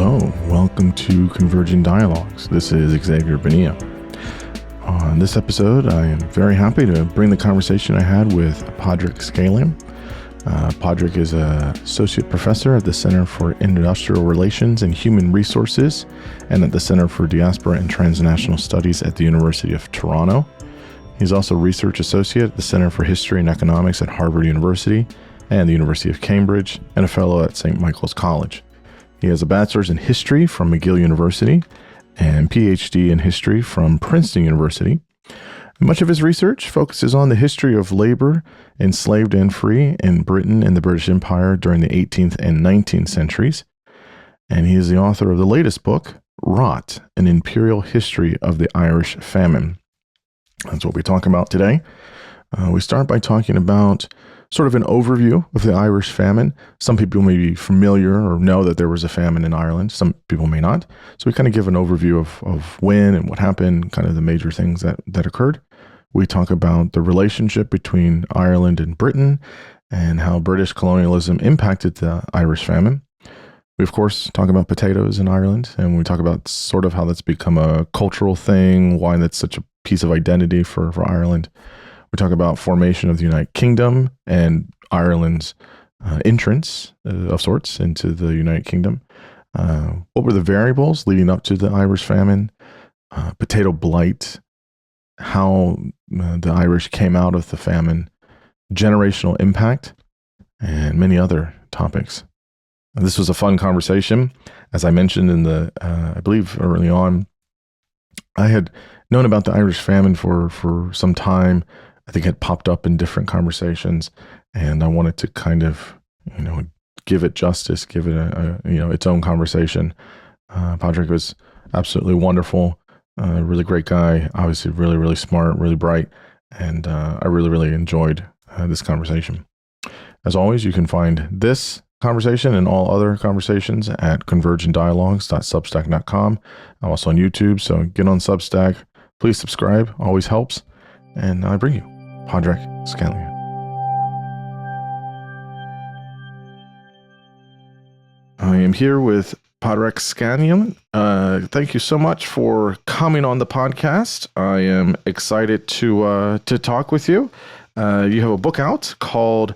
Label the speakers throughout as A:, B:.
A: Hello, welcome to Converging Dialogues. This is Xavier Bonilla. On this episode, I am very happy to bring the conversation I had with Padraic Scanlan. Padraic is an associate professor at the Center for Industrial Relations and Human Resources and at the Center for Diaspora and Transnational Studies at the University of Toronto. He's also research associate at the Center for History and Economics at Harvard University and the University of Cambridge, and a fellow at St. Michael's College. He has a bachelor's in history from McGill University and PhD in history from Princeton University. Much of his research focuses on the history of labor, enslaved and free, in Britain and the British Empire during the 18th and 19th centuries. And he is the author of the latest book, Rot, an Imperial History of the Irish Famine. That's what we talk about today. We start by talking about sort of an overview of the Irish famine. Some people may be familiar or know that there was a famine in Ireland. Some people may not. So we kind of give an overview of when and what happened, kind of the major things that occurred. We talk about the relationship between Ireland and Britain and how British colonialism impacted the Irish famine. We, of course, talk about potatoes in Ireland, and we talk about sort of how that's become a cultural thing, why that's such a piece of identity for Ireland. We talk about formation of the United Kingdom and Ireland's entrance of sorts into the United Kingdom. What were the variables leading up to the Irish famine? Potato blight, how the Irish came out of the famine, generational impact, and many other topics. This was a fun conversation. As I mentioned in the, I believe early on, I had known about the Irish famine for some time. I think it had popped up in different conversations, and I wanted to kind of, give it justice, give it its own conversation. Padraic was absolutely wonderful, really great guy, obviously really, really smart, really bright, and I really, really enjoyed this conversation. As always, you can find this conversation and all other conversations at convergentdialogues.substack.com. I'm also on YouTube, so get on Substack. Please subscribe, always helps. And I bring you Padraic Scanlan. I am here with Padraic Scanlan. Thank you so much for coming on the podcast. I am excited to talk with you. You have a book out called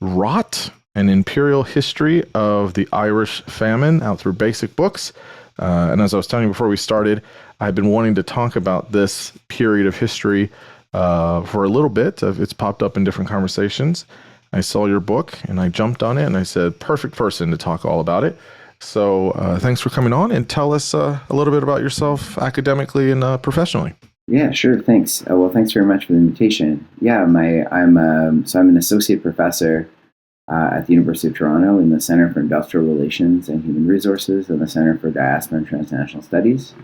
A: Rot, an Imperial History of the Irish Famine, out through Basic Books. And as I was telling you before we started, I've been wanting to talk about this period of history for a little bit. It's popped up in different conversations. I saw your book and I jumped on it and I said, perfect person to talk all about it. So thanks for coming on, and tell us a little bit about yourself academically and professionally.
B: Yeah, sure. Thanks. Well, thanks very much for the invitation. Yeah, I'm an associate professor at the University of Toronto in the Center for Industrial Relations and Human Resources and the Center for Diaspora and Transnational Studies.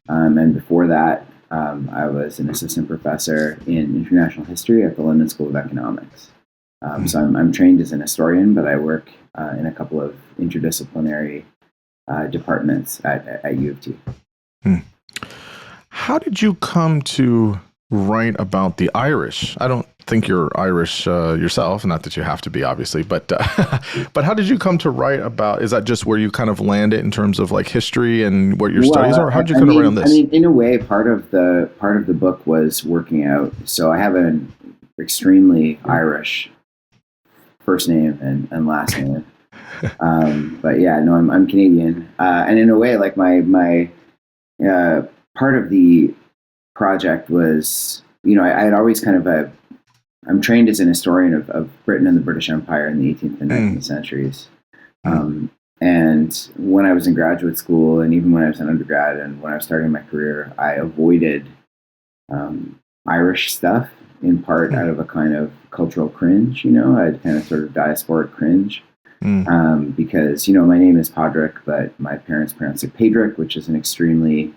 B: And before that, I was an assistant professor in international history at the London School of Economics. So I'm trained as an historian, but I work in a couple of interdisciplinary departments at U of T.
A: How did you come to write about the Irish? I don't think you're Irish yourself, not that you have to be, obviously, but how did you come to write about? Is that just where you kind of landed in terms of like history and what your studies are? How did you kind of write on this?
B: In a way, part of the book was working out. So I have an extremely Irish first name and last name, but yeah, no, I'm Canadian, and in a way, like my part of the project was, I had always kind of I'm trained as an historian of Britain and the British Empire in the 18th and 19th centuries. And when I was in graduate school, and even when I was an undergrad and when I was starting my career, I avoided Irish stuff, in part out of a kind of cultural cringe. I had kind of sort of diasporic cringe. Because, my name is Padraic, but my parents pronounce it Padraic, which is an extremely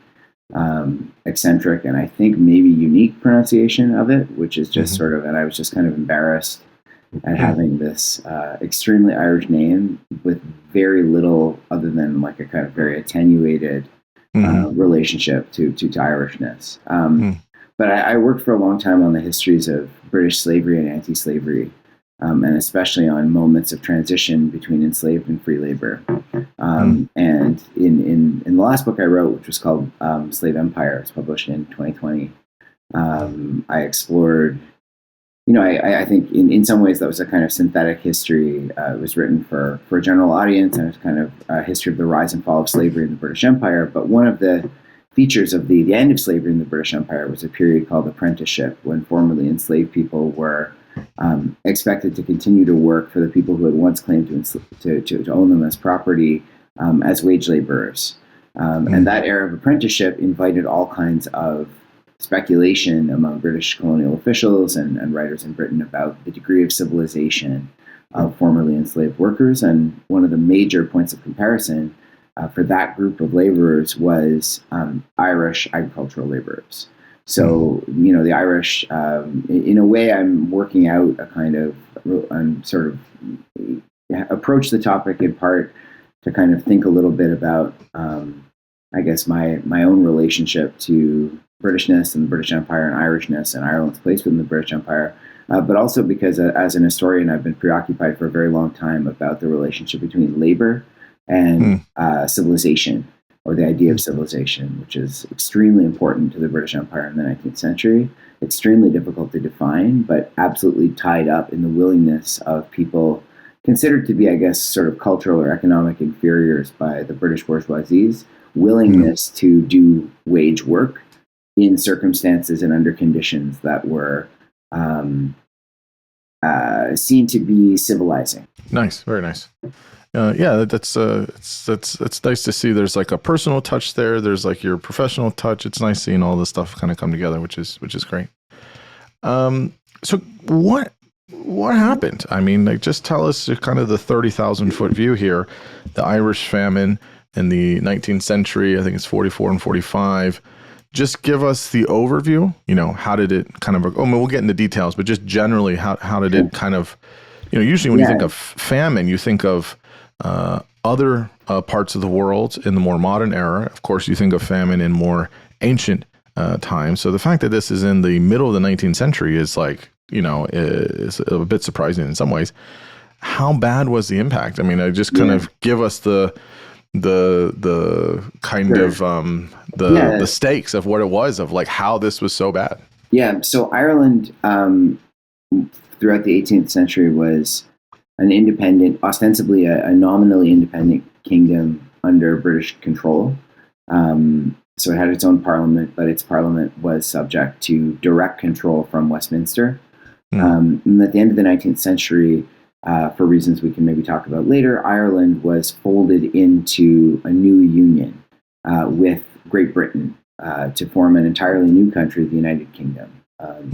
B: eccentric and I think maybe unique pronunciation of it, which is just sort of, and I was just kind of embarrassed at having this extremely Irish name with very little other than like a kind of very attenuated relationship to Irishness. But I worked for a long time on the histories of British slavery and anti-slavery and especially on moments of transition between enslaved and free labor. And in the last book I wrote, which was called Slave Empire, it's published in 2020, I explored, I think in some ways that was a kind of synthetic history. It was written for a general audience, and it's kind of a history of the rise and fall of slavery in the British Empire. But one of the features of the end of slavery in the British Empire was a period called apprenticeship, when formerly enslaved people were expected to continue to work for the people who had once claimed to own them as property as wage laborers. And that era of apprenticeship invited all kinds of speculation among British colonial officials and writers in Britain about the degree of civilization of formerly enslaved workers. And one of the major points of comparison for that group of laborers was Irish agricultural laborers. So, the Irish, in a way, I'm working out a kind of, sort of approach the topic in part to kind of think a little bit about, I guess, my own relationship to Britishness and the British Empire, and Irishness and Ireland's place within the British Empire, but also because as an historian, I've been preoccupied for a very long time about the relationship between labor and civilization, or the idea of civilization, which is extremely important to the British Empire in the 19th century, extremely difficult to define, but absolutely tied up in the willingness of people considered to be, I guess, sort of cultural or economic inferiors by the British bourgeoisie's willingness to do wage work in circumstances and under conditions that were seen to be civilizing.
A: Nice, very nice. Yeah, that's nice to see. There's like a personal touch there. There's like your professional touch. It's nice seeing all this stuff kind of come together, which is great. So what happened? I mean, like, just tell us kind of the 30,000 foot view here. The Irish Famine in the 19th century. I think it's 44 and 45. Just give us the overview. How did it kind of? We'll get into details, but just generally, how did it kind of? Usually when you think of famine, you think of other parts of the world in the more modern era. Of course, you think of famine in more ancient times. So the fact that this is in the middle of the 19th century is like, is a bit surprising in some ways. How bad was the impact? I mean, just kind of give us the kind of the stakes of what it was, of like how this was so bad.
B: Yeah. So Ireland throughout the 18th century was an independent, ostensibly a nominally independent kingdom under British control. So it had its own parliament, but its parliament was subject to direct control from Westminster. And at the end of the 19th century, for reasons we can maybe talk about later, Ireland was folded into a new union with Great Britain to form an entirely new country, the United Kingdom.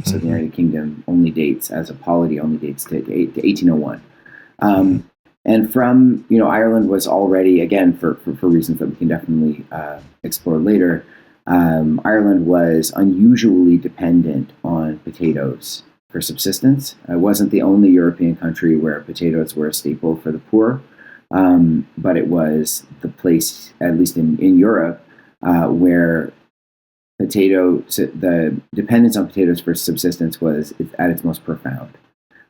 B: So the United Kingdom as a polity only dates to 1801. And from, Ireland was already, again, for reasons that we can definitely explore later, Ireland was unusually dependent on potatoes for subsistence. It wasn't the only European country where potatoes were a staple for the poor, but it was the place, at least in Europe, where the dependence on potatoes for subsistence was at its most profound.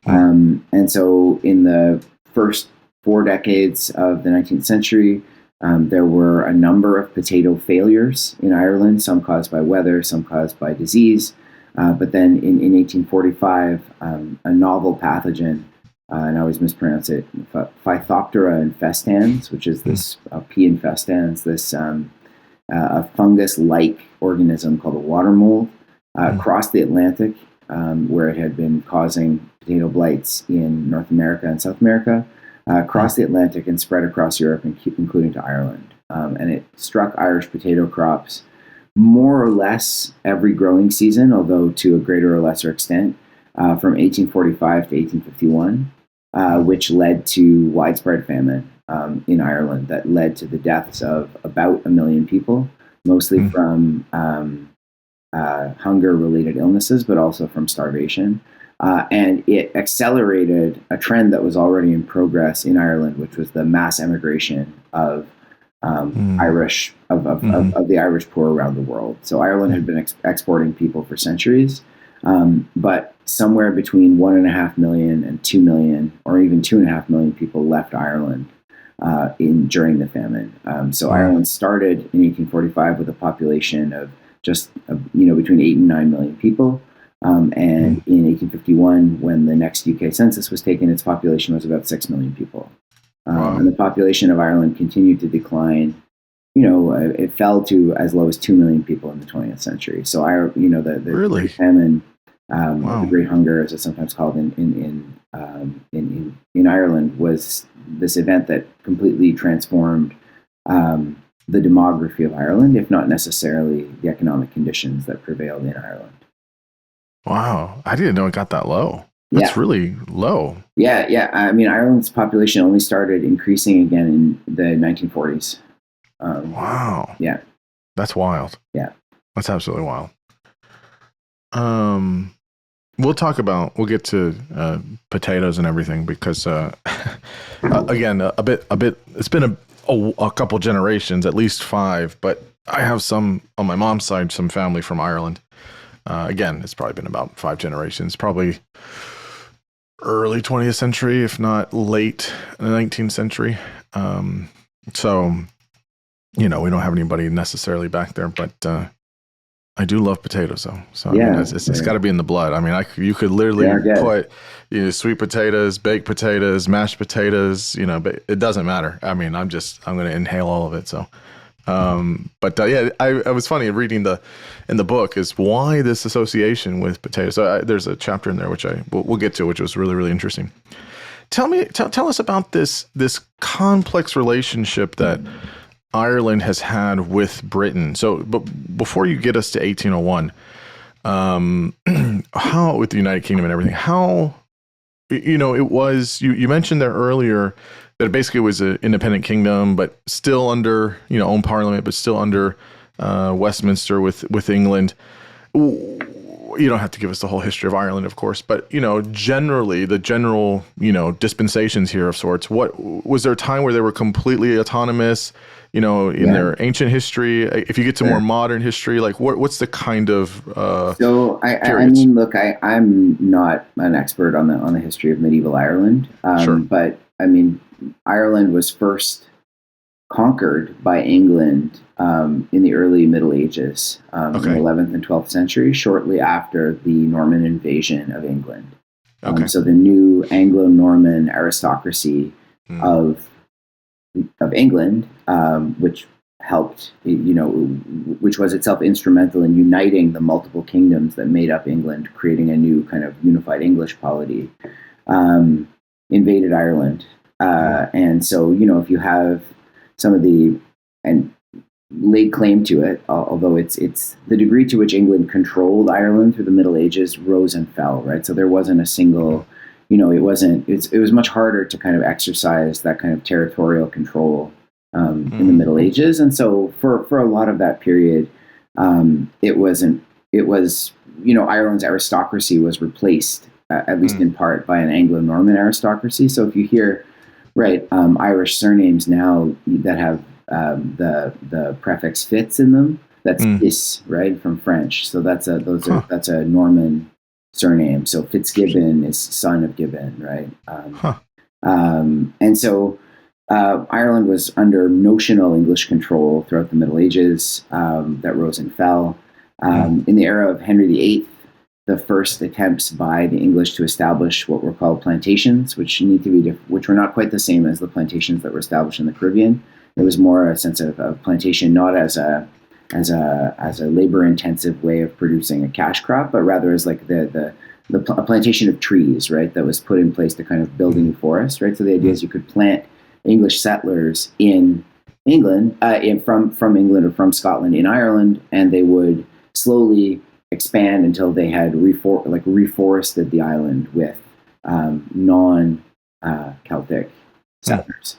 B: And so in the first 4 decades of the 19th century, there were a number of potato failures in Ireland, some caused by weather, some caused by disease. But then in 1845, a novel pathogen, and I always mispronounce it, Phytophthora infestans, which is this P. infestans, this a fungus-like organism called a water mold, crossed the Atlantic, where it had been causing potato blights in North America and South America, crossed the Atlantic and spread across Europe, including to Ireland. And it struck Irish potato crops more or less every growing season, although to a greater or lesser extent, from 1845 to 1851, which led to widespread famine in Ireland that led to the deaths of about 1 million people, mostly from hunger-related illnesses, but also from starvation. And it accelerated a trend that was already in progress in Ireland, which was the mass emigration of the Irish poor around the world. So Ireland had been exporting people for centuries, But somewhere between 1.5 million and 2 million, or even 2.5 million people left Ireland during the famine. So Ireland started in 1845 with a population of just between 8 and 9 million people. And in 1851, when the next UK census was taken, its population was about 6 million people. And the population of Ireland continued to decline. It fell to as low as 2 million people in the 20th century. So the
A: Really?
B: Great Famine, the Great Hunger, as it's sometimes called in Ireland, was this event that completely transformed the demography of Ireland, if not necessarily the economic conditions that prevailed in Ireland.
A: Wow, I didn't know it got that low. That's really low.
B: Yeah. I mean, Ireland's population only started increasing again in the 1940s.
A: Wow.
B: Yeah.
A: That's wild.
B: Yeah.
A: That's absolutely wild. We'll get to potatoes and everything because again, a bit. It's been a couple generations, at least 5, but I have some on my mom's side, some family from Ireland. Again, it's probably been about 5 generations, probably early 20th century, if not late 19th century. So, we don't have anybody necessarily back there, but I do love potatoes, though. So I mean, it's got to be in the blood. I mean, you could literally put sweet potatoes, baked potatoes, mashed potatoes. But it doesn't matter. I mean, I'm going to inhale all of it. So, I was funny reading in the book is why this association with potatoes. So there's a chapter in there which we'll get to, which was really, really interesting. Tell us about this complex relationship that Ireland has had with Britain. So, but before you get us to 1801, how with the United Kingdom and everything, how it was. You mentioned there earlier that it basically was an independent kingdom, but still under own parliament, but still under Westminster with England. You don't have to give us the whole history of Ireland, of course, but generally the general dispensations here of sorts. What was there a time where they were completely autonomous? In their ancient history. If you get to more modern history, like what's the kind of
B: so I mean, look, I'm not an expert on the history of medieval Ireland,
A: sure.
B: But I mean, Ireland was first conquered by England in the early Middle Ages, in the 11th and 12th century, shortly after the Norman invasion of England. So the new Anglo-Norman aristocracy of England, which helped, which was itself instrumental in uniting the multiple kingdoms that made up England, creating a new kind of unified English polity, invaded Ireland. And so, if you have some of and laid claim to it, although it's the degree to which England controlled Ireland through the Middle Ages rose and fell, right? So there wasn't a single, it was much harder to kind of exercise that kind of territorial control in the Middle Ages. And so for a lot of that period, Ireland's aristocracy was replaced, at least in part, by an Anglo-Norman aristocracy. So if you hear, Irish surnames now that have the prefix Fitz in them, that's is, right, from French. So that's a Norman surname. So Fitzgibbon is son of Gibbon, right? And so Ireland was under notional English control throughout the Middle Ages, that rose and fell. In the era of Henry VIII, the first attempts by the English to establish what were called plantations, which were not quite the same as the plantations that were established in the Caribbean. It was more a sense of plantation, not as a labor-intensive way of producing a cash crop, but rather as like a plantation of trees, right, that was put in place to kind of build a new forest, right? So the idea is you could plant English settlers in England, from England or from Scotland in Ireland, and they would slowly expand until they had reforested the island with non-Celtic settlers.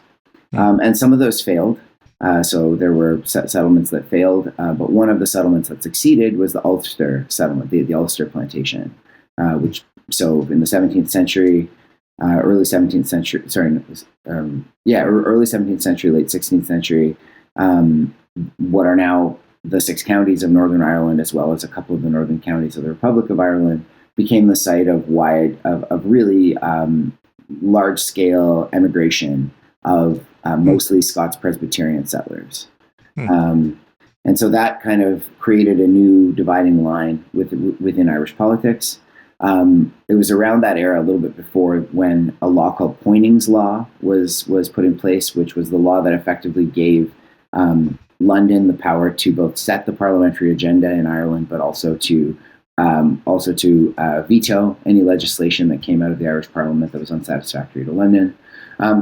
B: And some of those failed. So there were settlements that failed, but one of the settlements that succeeded was the Ulster settlement, the Ulster plantation, which in the 17th century, early 17th century, early 17th century, late 16th century, what are now the 6 counties of Northern Ireland, as well as a couple of the northern counties of the Republic of Ireland, became the site of really large scale emigration of mostly Scots Presbyterian settlers. And so that kind of created a new dividing line within Irish politics. It was around that era, a little bit before, when a law called Poyning's Law was put in place, which was the law that effectively gave London the power to both set the parliamentary agenda in Ireland, but also to veto any legislation that came out of the Irish Parliament that was unsatisfactory to London.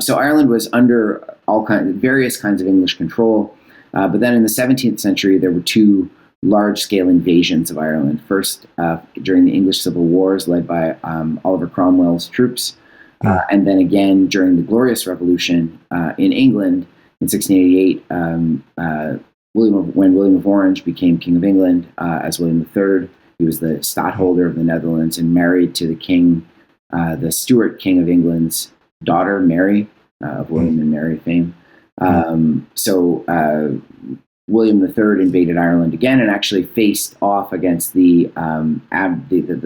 B: So Ireland was under various kinds of English control. But then in the 17th century, there were two large-scale invasions of Ireland. First, during the English Civil Wars, led by Oliver Cromwell's troops, and then again during the Glorious Revolution in England in 1688, when William of Orange became King of England as William III. He was the stadtholder of the Netherlands and married to the king, the Stuart King of England's daughter, Mary, of William and Mary fame. So William III invaded Ireland again and actually faced off against the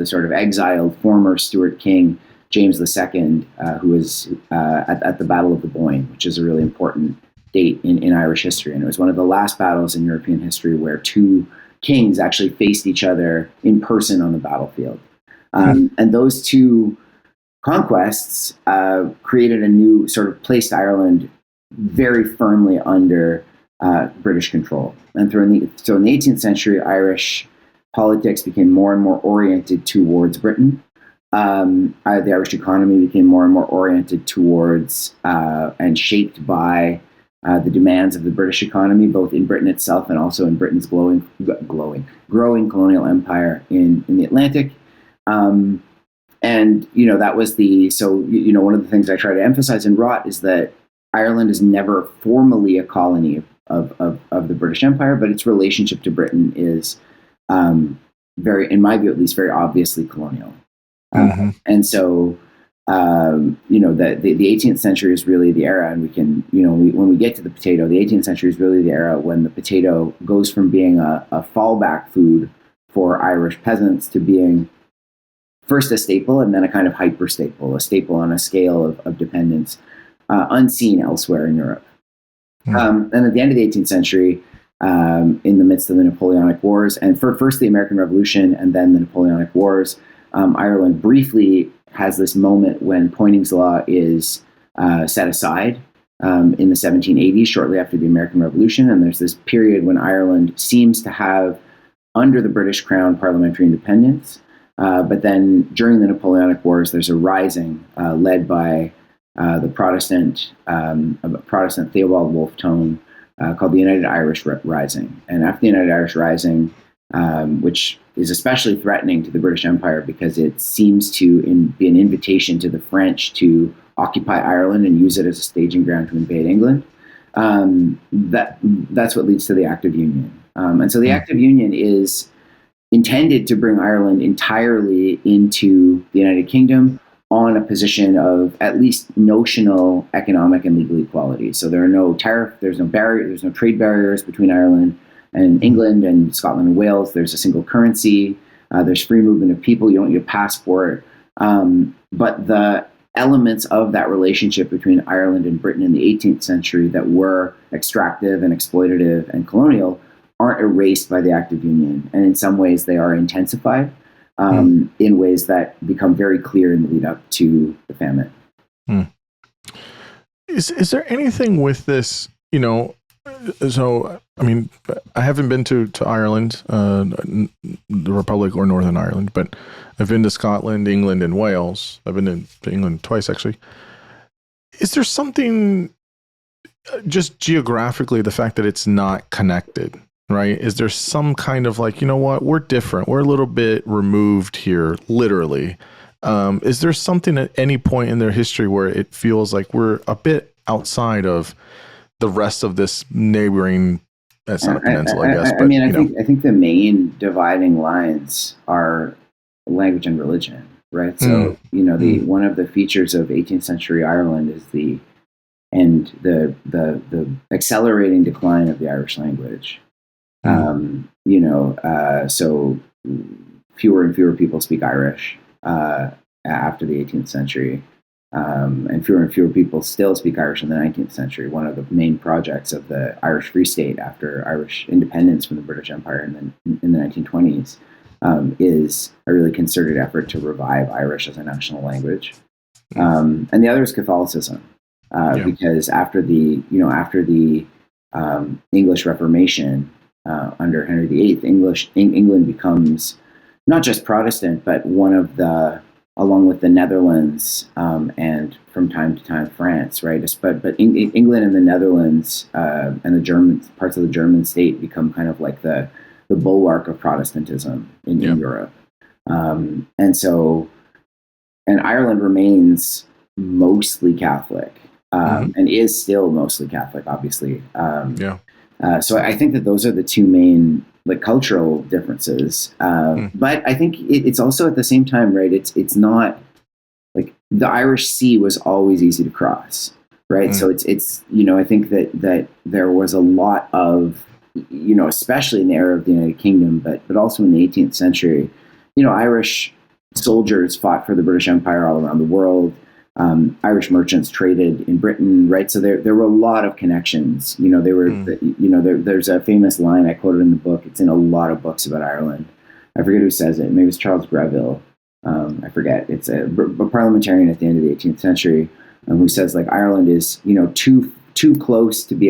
B: sort of exiled former Stuart king, James II, who was at the Battle of the Boyne, which is a really important date in Irish history. And it was one of the last battles in European history where two kings actually faced each other in person on the battlefield. And those two conquests created a new sort of placed Ireland very firmly under British control. And so in the 18th century, Irish politics became more and more oriented towards Britain. The Irish economy became more and more oriented towards and shaped by the demands of the British economy, both in Britain itself and also in Britain's growing colonial empire in the Atlantic. And, that was one of the things I try to emphasize in Rot is that Ireland is never formally a colony of the British Empire, but its relationship to Britain is very, in my view at least, very obviously colonial. And so, the 18th century is really the era, and we can, when we get to the potato, the 18th century is really the era when the potato goes from being a fallback food for Irish peasants to being first a staple and then a kind of hyper staple, a staple on a scale of dependence unseen elsewhere in Europe. And at the end of the 18th century, in the midst of the Napoleonic Wars, and first the American Revolution and then the Napoleonic Wars, Ireland briefly has this moment when Poyning's Law is set aside in the 1780s, shortly after the American Revolution. And there's this period when Ireland seems to have, under the British Crown, parliamentary independence. But then during the Napoleonic Wars, there's a rising led by the Protestant Theobald Wolfe Tone called the United Irish Rising. And after the United Irish Rising, which is especially threatening to the British Empire because it seems to be an invitation to the French to occupy Ireland and use it as a staging ground to invade England, that's what leads to the Act of Union. And so the Act of Union is intended to bring Ireland entirely into the United Kingdom on a position of at least notional economic and legal equality. So there are no there's no trade barriers between Ireland and England and Scotland and Wales. There's a single currency. There's free movement of people. You don't need a passport. But the elements of that relationship between Ireland and Britain in the 18th century that were extractive and exploitative and colonial aren't erased by the Act of Union. And in some ways, they are intensified in ways that become very clear in the lead up to the famine.
A: Is there anything with this, so, I mean, I haven't been to Ireland, the Republic or Northern Ireland, but I've been to Scotland, England, and Wales. I've been to England twice, actually. Is there something, just geographically, the fact that it's not connected, right? Is there some kind of like, we're different. We're a little bit removed here, literally. Is there something at any point in their history where it feels like we're a bit outside of the rest of this neighboring, that's not a peninsula, I guess. But,
B: I think the main dividing lines are language and religion, right? So, one of the features of 18th century Ireland is the accelerating decline of the Irish language. So fewer and fewer people speak Irish after the 18th century. And fewer people still speak Irish in the 19th century. One of the main projects of the Irish Free State after Irish independence from the British Empire in the 1920s is a really concerted effort to revive Irish as a national language. And the other is Catholicism, because after the English Reformation under Henry VIII, England becomes not just Protestant, but one of the, along with the Netherlands and from time to time France, right? But England and the Netherlands and the German parts of the German state become kind of like the bulwark of Protestantism in Europe, and Ireland remains mostly Catholic and is still mostly Catholic, obviously. So I think that those are the two main like cultural differences. But I think it's also at the same time, right? It's not like the Irish Sea was always easy to cross, right? So it's I think that there was a lot of, especially in the era of the United Kingdom, but also in the 18th century, Irish soldiers fought for the British Empire all around the world. Irish merchants traded in Britain, right? So there were a lot of connections. There's a famous line I quoted in the book. It's in a lot of books about Ireland. I forget who says it. Maybe it's Charles Greville. I forget. It's a parliamentarian at the end of the 18th century who says like Ireland is too close to be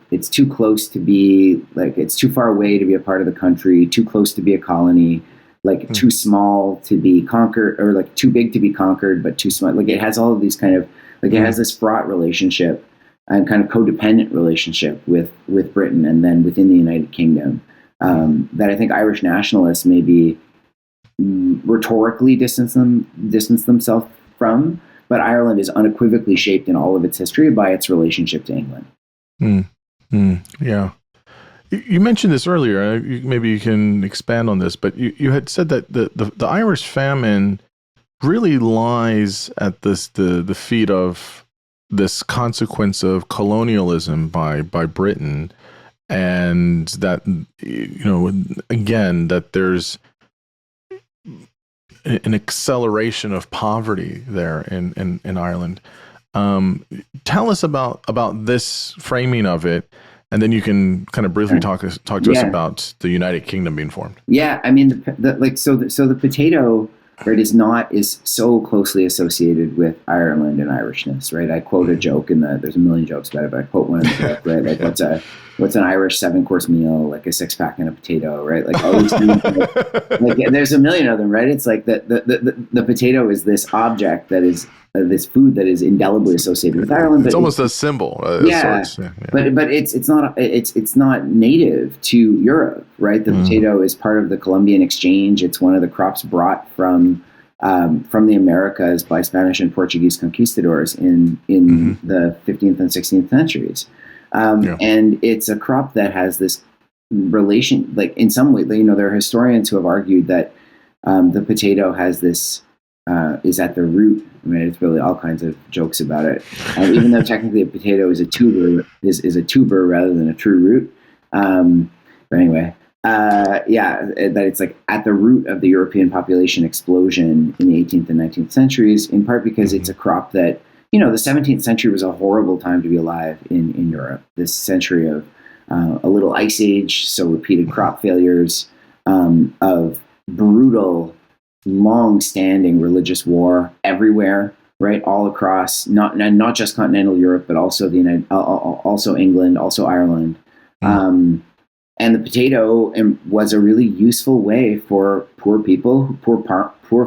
B: it's too close to be like it's too far away to be a part of the country, too close to be a colony. Like too small to be conquered, or like too big to be conquered, but too small. Like it has all of these kind of like it has this fraught relationship and kind of codependent relationship with Britain and then within the United Kingdom that I think Irish nationalists maybe rhetorically distance themselves from, but Ireland is unequivocally shaped in all of its history by its relationship to England.
A: Yeah. You mentioned this earlier. Maybe you can expand on this, but you had said that the Irish famine really lies at the feet of this consequence of colonialism by Britain, and that again that there's an acceleration of poverty there in Ireland. Tell us about this framing of it. And then you can kind of briefly talk to us about the United Kingdom being formed. Yeah,
B: I mean, the potato, right, is so closely associated with Ireland and Irishness, right? I quote a joke there's a million jokes about it, but I quote one in the book, right? Like what's an Irish 7-course meal? Like a 6-pack and a potato, right? Like all these things. Like there's a million of them, right? It's like the potato is this object that is. This food that is indelibly associated with Ireland, but
A: it's almost a symbol.
B: But it's not native to Europe, right? The potato is part of the Columbian exchange. It's one of the crops brought from the Americas by Spanish and Portuguese conquistadors in the 15th and 16th centuries, and it's a crop that has this relation. Like in some way, there are historians who have argued that the potato has this. Is at the root. I mean, it's really all kinds of jokes about it. Even though technically a potato is a tuber, is a tuber rather than a true root. But anyway, that it's like at the root of the European population explosion in the 18th and 19th centuries, in part because it's a crop that, the 17th century was a horrible time to be alive in Europe. This century of a little ice age, so repeated crop failures, of brutal long-standing religious war everywhere, right, all across not just continental Europe, but also also England, also Ireland, and the potato was a really useful way for poor people, poor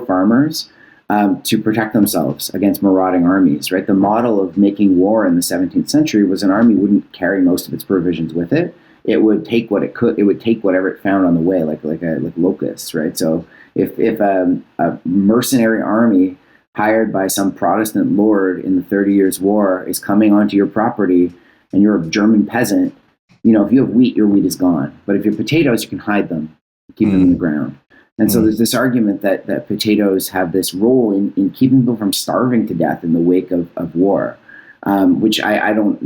B: farmers, to protect themselves against marauding armies. Right, the model of making war in the 17th century was an army wouldn't carry most of its provisions with it. It would take what it could. It would take whatever it found on the way, like locusts, right? So if a mercenary army hired by some Protestant lord in the 30 Years' War is coming onto your property and you're a German peasant, if you have wheat, your wheat is gone. But if you have potatoes, you can hide them, keep them in the ground. And so there's this argument that potatoes have this role in keeping people from starving to death in the wake of war, which I don't,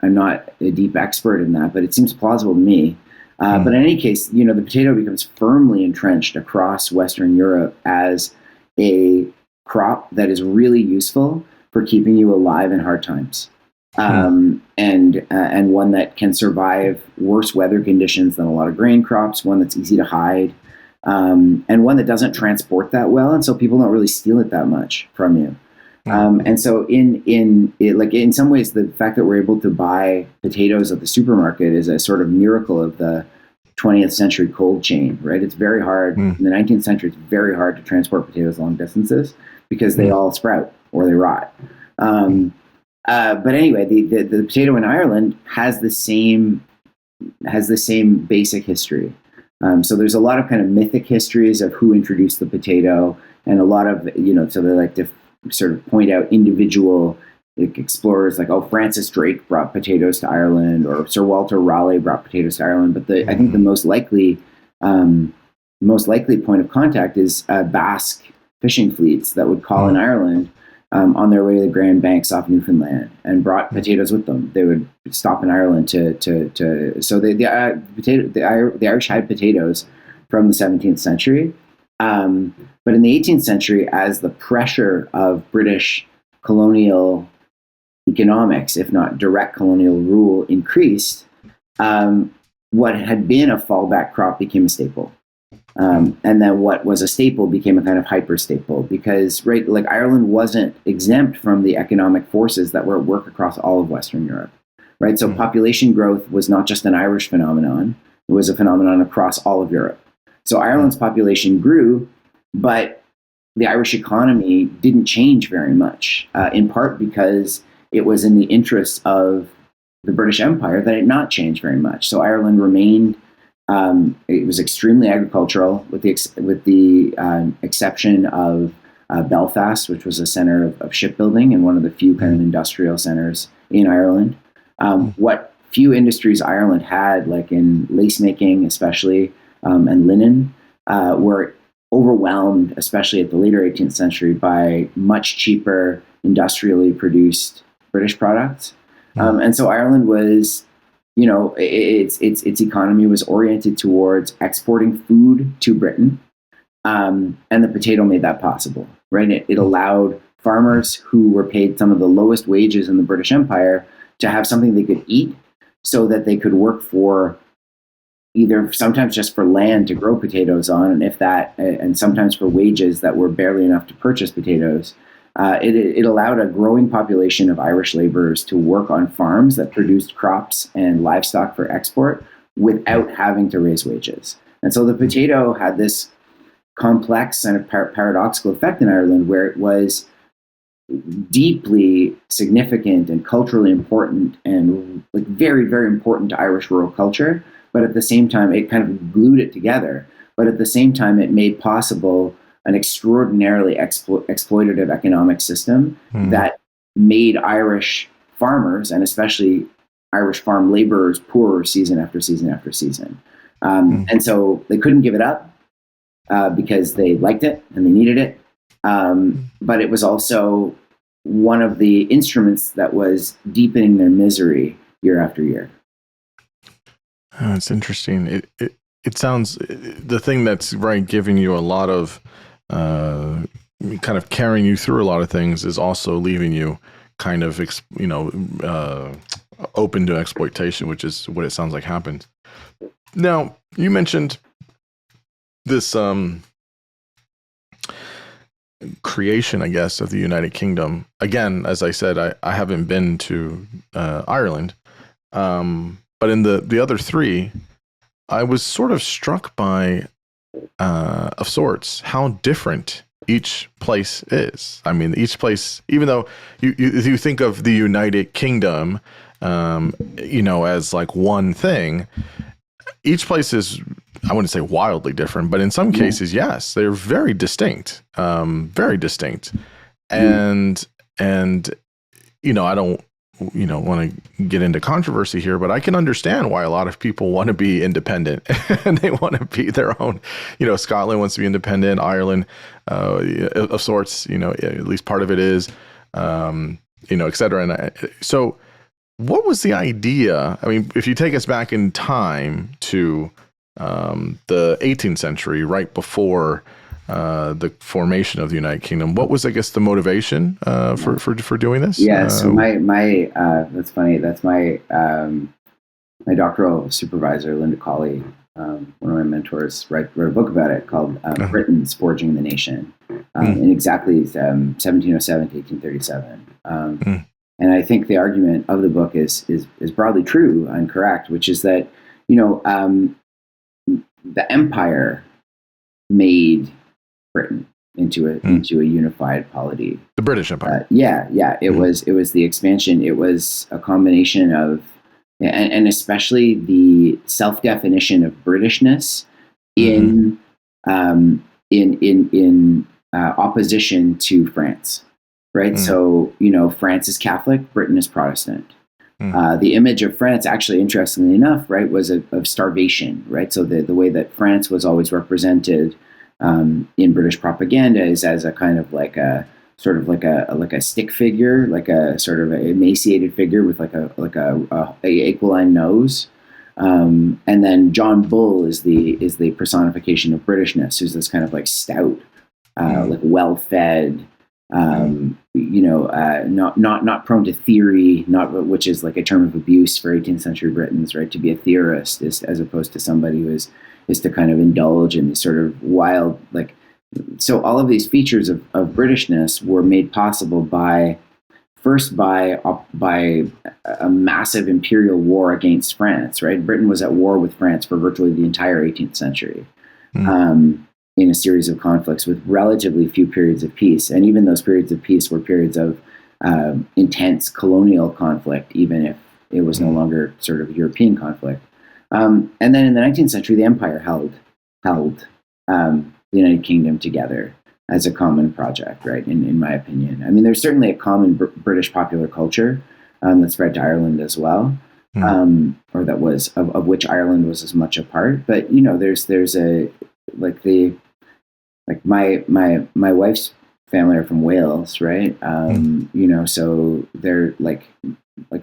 B: I'm not a deep expert in that, but it seems plausible to me. But in any case, the potato becomes firmly entrenched across Western Europe as a crop that is really useful for keeping you alive in hard times, and one that can survive worse weather conditions than a lot of grain crops. One that's easy to hide, and one that doesn't transport that well, and so people don't really steal it that much from you. And so in some ways, the fact that we're able to buy potatoes at the supermarket is a sort of miracle of the 20th century cold chain, right? It's very hard in the 19th century. It's very hard to transport potatoes long distances because they all sprout or they rot. But anyway, the potato in Ireland has the same basic history. So there's a lot of kind of mythic histories of who introduced the potato, and a lot of so they like to sort of point out individual explorers, like, Francis Drake brought potatoes to Ireland, or Sir Walter Raleigh brought potatoes to Ireland. But I think the most likely point of contact is Basque fishing fleets that would call in Ireland on their way to the Grand Banks off Newfoundland and brought potatoes with them. They would stop in Ireland so the Irish had potatoes from the 17th century. But in the 18th century, as the pressure of British colonial economics, if not direct colonial rule, increased, what had been a fallback crop became a staple. And then what was a staple became a kind of hyper staple, because Ireland wasn't exempt from the economic forces that were at work across all of Western Europe, right? So population growth was not just an Irish phenomenon; it was a phenomenon across all of Europe. So Ireland's population grew, but the Irish economy didn't change very much, in part because it was in the interests of the British Empire that it not change very much. So Ireland remained. It was extremely agricultural, with the exception of Belfast, which was a center of shipbuilding and one of the few kind of industrial centers in Ireland. What few industries Ireland had, like in lace making especially, and linen, were overwhelmed, especially at the later 18th century, by much cheaper industrially produced British products. And so Ireland was, its economy was oriented towards exporting food to Britain, and the potato made that possible, right? It allowed farmers who were paid some of the lowest wages in the British Empire to have something they could eat, so that they could work for either sometimes just for land to grow potatoes on, and sometimes for wages that were barely enough to purchase potatoes. It allowed a growing population of Irish laborers to work on farms that produced crops and livestock for export without having to raise wages. And so the potato had this complex and paradoxical effect in Ireland, where it was deeply significant and culturally important and very, very important to Irish rural culture. But at the same time, it kind of glued it together. But at the same time, it made possible an extraordinarily exploitative economic system that made Irish farmers, and especially Irish farm laborers, poorer season after season after season. And so they couldn't give it up because they liked it and they needed it. But it was also one of the instruments that was deepening their misery year after year.
A: Oh, it's interesting. It sounds, the thing that's giving you a lot of kind of carrying you through a lot of things is also leaving you kind of open to exploitation, which is what it sounds like happened. Now, you mentioned this creation, I guess, of the United Kingdom. Again, as I said, I haven't been to Ireland, but in the other three, I was sort of struck by, of sorts, how different each place is. I mean, each place, even though you think of the United Kingdom, as like one thing, each place is, I wouldn't say wildly different, but in some cases, yes, they're very distinct, very distinct. And I don't, want to get into controversy here, but I can understand why a lot of people want to be independent and they want to be their own. Scotland wants to be independent, Ireland, of sorts, at least part of it is, et cetera. And so what was the idea? I mean, if you take us back in time to the 18th century, right before the formation of the United Kingdom, what was, I guess, the motivation for doing this?
B: Yeah, so my that's funny. That's my doctoral supervisor, Linda Colley, one of my mentors, wrote a book about it called Britain's Forging the Nation, in exactly 1707 to 1837. And I think the argument of the book is broadly true and correct, which is that, the empire made Britain into a unified polity.
A: The British Empire.
B: It was the expansion. It was a combination of, and especially the self-definition of Britishness in opposition to France, right? So France is Catholic, Britain is Protestant. The image of France, actually, interestingly enough, right, was of starvation, right? So the way that France was always represented in British propaganda is as a kind of like a sort of like a stick figure, like a sort of a emaciated figure with like a aquiline nose, and then John Bull is the personification of Britishness, who's this kind of like stout, like well-fed, not prone to theory, which is like a term of abuse for 18th century Britons, right? To be a theorist as opposed to somebody who is to kind of indulge in this sort of wild, like, so all of these features of Britishness were made possible by a massive imperial war against France, right? Britain was at war with France for virtually the entire 18th century. In a series of conflicts with relatively few periods of peace. And even those periods of peace were periods of intense colonial conflict, even if it was no longer sort of European conflict. And then in the 19th century, the empire held the United Kingdom together as a common project, right, in my opinion. I mean, there's certainly a common British popular culture that spread to Ireland as well, or that was, of which Ireland was as much a part. But, there's a, like my wife's family are from Wales, right? So they're like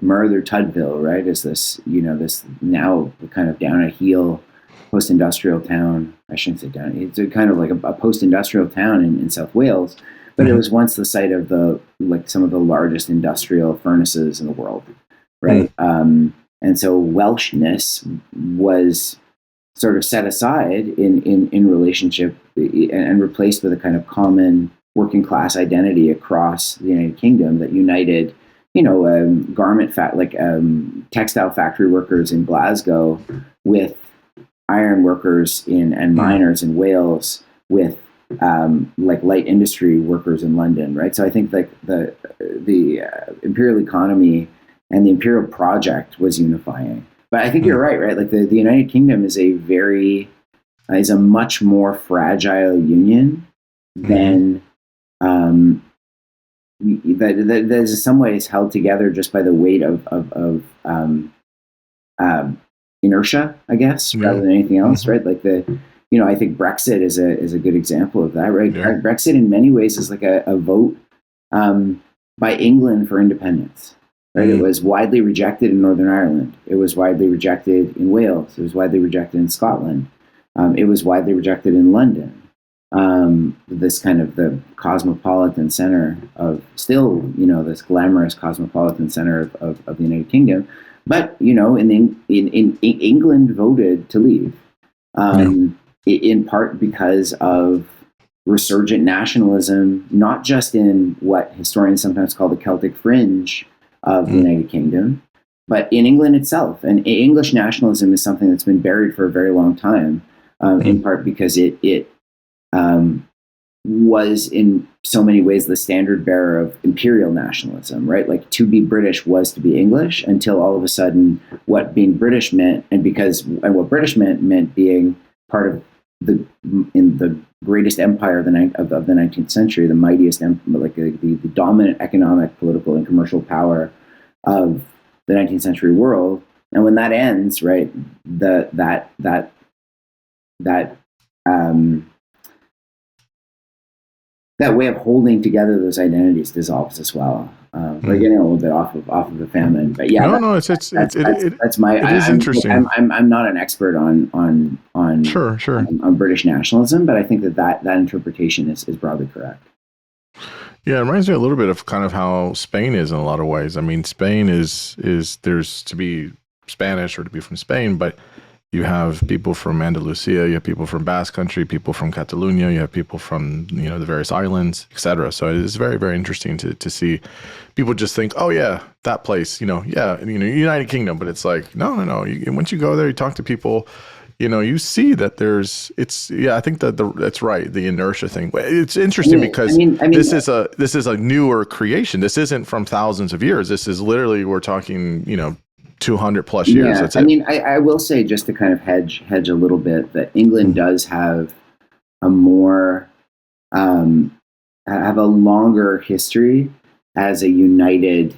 B: Merthyr Tudville, right? Is this, this now kind of down a heel post-industrial town. I shouldn't say down. It's a kind of like a post-industrial town in South Wales, but it was once the site of some of the largest industrial furnaces in the world, right? And so Welshness was sort of set aside in relationship and replaced with a kind of common working class identity across the United Kingdom that united, textile factory workers in Glasgow with iron workers and miners in Wales with light industry workers in London, right? So I think the imperial economy and the imperial project was unifying. But I think you're right? Like the United Kingdom is a much more fragile union than that is in some ways held together just by the weight of inertia, I guess, rather than anything else, right? Like I think Brexit is a good example of that, right? Yeah. Brexit in many ways is like a vote by England for independence. Right? It was widely rejected in Northern Ireland. It was widely rejected in Wales. It was widely rejected in Scotland. It was widely rejected in London. This kind of the cosmopolitan center of still, this glamorous cosmopolitan center of the United Kingdom. But, in England voted to leave, in part because of resurgent nationalism, not just in what historians sometimes call the Celtic fringe of the United Kingdom, but in England itself. And English nationalism is something that's been buried for a very long time, in part because it was in so many ways the standard bearer of imperial nationalism, right? Like to be British was to be English until all of a sudden what being British meant, and what British meant being part of the greatest empire of the 19th century, the mightiest, the dominant economic, political, and commercial power of the 19th century world. And when that ends, right, that that way of holding together those identities dissolves as well. We're getting a little bit off of the famine, but yeah, that's my.
A: It is interesting.
B: I'm not an expert on
A: Sure.
B: on British nationalism, but I think that interpretation is broadly correct.
A: Yeah, it reminds me a little bit of kind of how Spain is in a lot of ways. I mean, Spain is there's to be Spanish or to be from Spain, but you have people from Andalusia, you have people from Basque Country, people from Catalonia, you have people from, the various islands, etc. So it is very, very interesting to see. People just think, oh yeah, that place, United Kingdom, but it's like, no. Once you go there, you talk to people, you see that I think that that's right. The inertia thing. It's interesting because this is a newer creation. This isn't from thousands of years. This is literally, we're talking, 200 plus years. That's it.
B: I will say, just to kind of hedge a little bit, that England does have a more, have a longer history as a united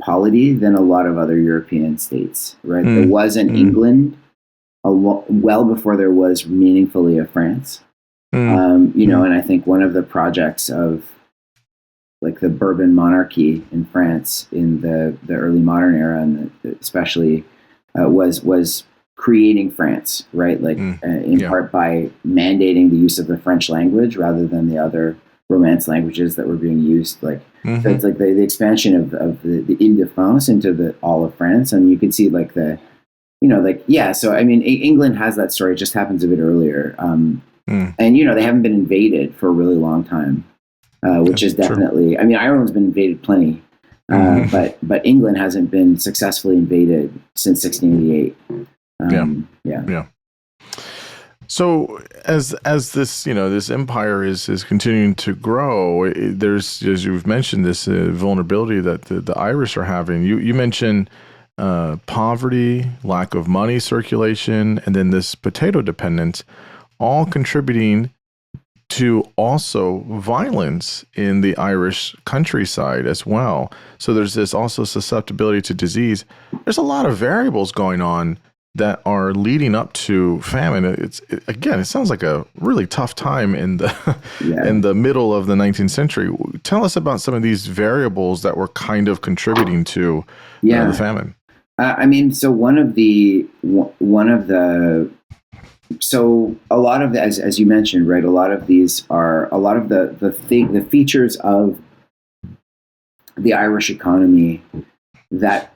B: polity than a lot of other European states, right? There was an England well before there was meaningfully a France. And I think one of the projects of like the Bourbon monarchy in France in the early modern era, and especially was creating France, right? Like in part by mandating the use of the French language rather than the other Romance languages that were being used. Like so it's like the expansion of the Ile-de-France into all of France, and you could see like So England has that story. It just happens a bit earlier, and they haven't been invaded for a really long time. Which is definitely, true. Ireland's been invaded plenty, but England hasn't been successfully invaded since 1688. Yeah.
A: So as this, this empire is continuing to grow, there's, as you've mentioned, this vulnerability that the Irish are having. You mentioned poverty, lack of money circulation, and then this potato dependence, all contributing to also violence in the Irish countryside as well. So there's this also susceptibility to disease. There's a lot of variables going on that are leading up to famine. It sounds like a really tough time in the middle of the 19th century. Tell us about some of these variables that were kind of contributing to the famine.
B: So a lot of, as you mentioned, right, a lot of these are a lot of the features of the Irish economy that,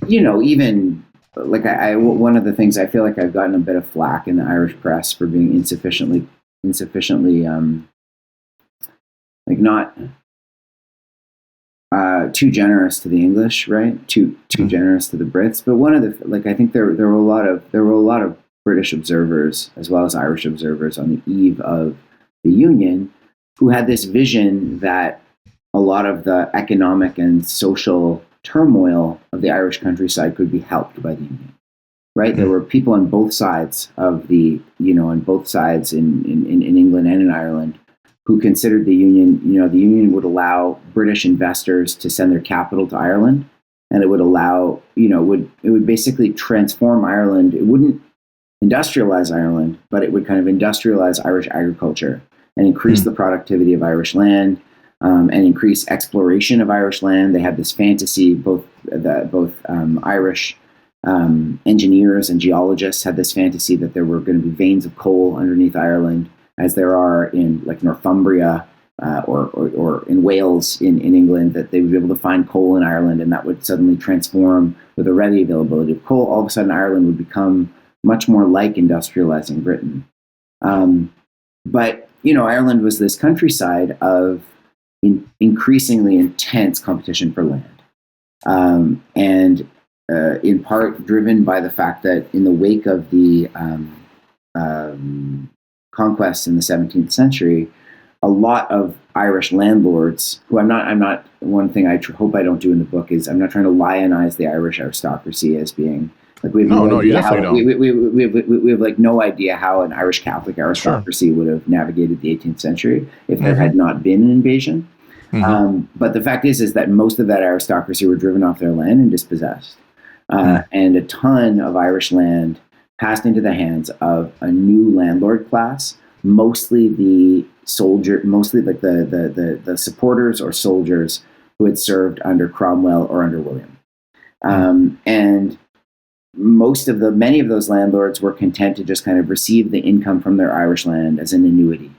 B: even like one of the things I feel like I've gotten a bit of flack in the Irish press for being insufficiently like not too generous to the English, right? Too generous to the Brits. But one of the I think there were a lot of British observers as well as Irish observers on the eve of the Union who had this vision that a lot of the economic and social turmoil of the Irish countryside could be helped by the Union, right? There were people on both sides of on both sides in England and in Ireland who considered the Union, the Union would allow British investors to send their capital to Ireland, and it would allow, it would basically transform Ireland. It wouldn't industrialize Ireland, but it would kind of industrialize Irish agriculture and increase the productivity of Irish land and increase exploration of Irish land. They had this fantasy, both Irish engineers and geologists had this fantasy that there were going to be veins of coal underneath Ireland, as there are in like Northumbria or in Wales in England, that they would be able to find coal in Ireland, and that would suddenly transform with the ready availability of coal. All of a sudden, Ireland would become much more like industrializing Britain. But, Ireland was this countryside of increasingly intense competition for land. And in part driven by the fact that in the wake of the conquests in the 17th century, a lot of Irish landlords, who I'm not, one thing I hope I don't do in the book is I'm not trying to lionize the Irish aristocracy as being, like we have we have like no idea how an Irish Catholic aristocracy would have navigated the 18th century if there had not been an invasion. But the fact is that most of that aristocracy were driven off their land and dispossessed, and a ton of Irish land passed into the hands of a new landlord class, mostly the mostly like the supporters or soldiers who had served under Cromwell or under William. And many of those landlords were content to just kind of receive the income from their Irish land as an annuity.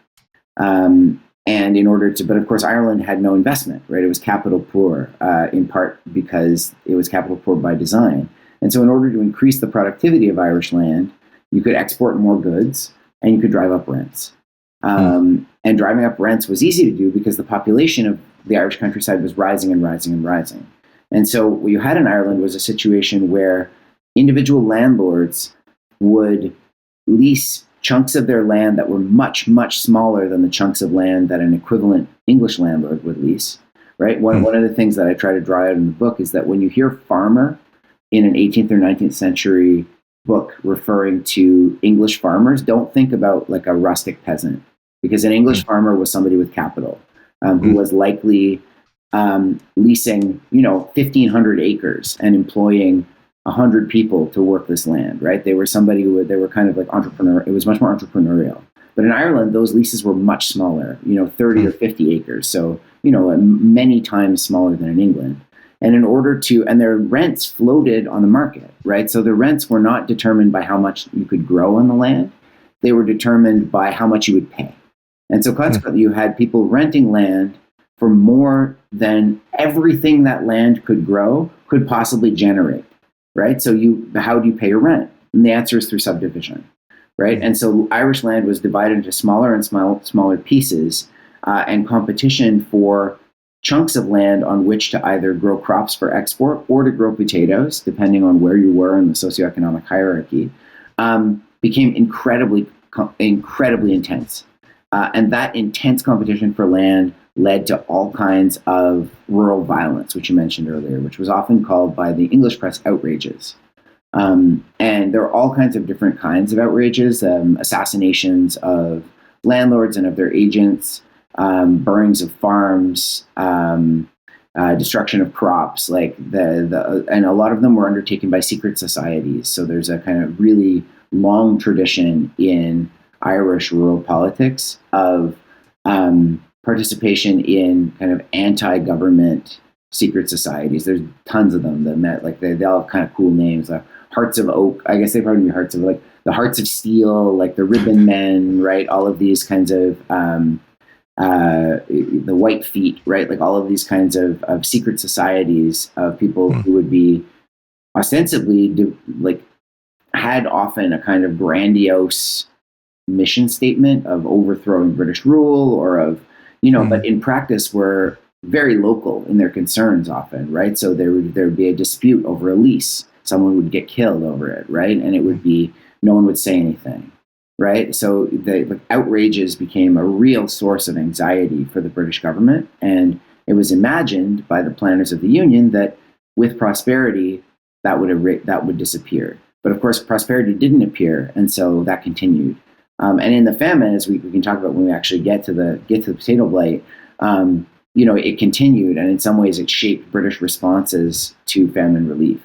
B: But of course, Ireland had no investment, right? It was capital poor, in part because it was capital poor by design. And so in order to increase the productivity of Irish land, you could export more goods and you could drive up rents. And driving up rents was easy to do because the population of the Irish countryside was rising and rising and rising. And so what you had in Ireland was a situation where individual landlords would lease chunks of their land that were much, much smaller than the chunks of land that an equivalent English landlord would lease, right? One of the things that I try to draw out in the book is that when you hear farmer in an 18th or 19th century book referring to English farmers, don't think about like a rustic peasant, because an English farmer was somebody with capital who was likely leasing, 1,500 acres and employing 100 people to work this land, right? They were they were kind of like entrepreneur. It was much more entrepreneurial. But in Ireland, those leases were much smaller, 30 or 50 acres. So, many times smaller than in England. And and their rents floated on the market, right? So the rents were not determined by how much you could grow on the land. They were determined by how much you would pay. And so consequently, you had people renting land for more than everything that land could possibly generate. Right? So how do you pay your rent? And the answer is through subdivision, right? And so Irish land was divided into smaller and smaller pieces, and competition for chunks of land on which to either grow crops for export or to grow potatoes, depending on where you were in the socioeconomic hierarchy, became incredibly intense. And that intense competition for land led to all kinds of rural violence, which you mentioned earlier, which was often called by the English press outrages. And there are all kinds of different kinds of outrages, assassinations of landlords and of their agents, burnings of farms, destruction of crops, and a lot of them were undertaken by secret societies. So there's a kind of really long tradition in Irish rural politics of participation in kind of anti-government secret societies. There's tons of them that met, like they all have kind of cool names. Hearts of Oak, I guess they probably be Hearts of, like the Hearts of Steel, like the Ribbon Men, right? All of these kinds of the White Feet, right? Like all of these kinds of secret societies of people who would be ostensibly had often a kind of grandiose mission statement of overthrowing British rule or of, but in practice were very local in their concerns often, right? So there would be a dispute over a lease. Someone would get killed over it, right? And it would be, no one would say anything, right? So the outrages became a real source of anxiety for the British government. And it was imagined by the planners of the Union that with prosperity, that would disappear. But of course, prosperity didn't appear, and so that continued. And in the famine, as we can talk about when we actually get to the potato blight, it continued, and in some ways it shaped British responses to famine relief.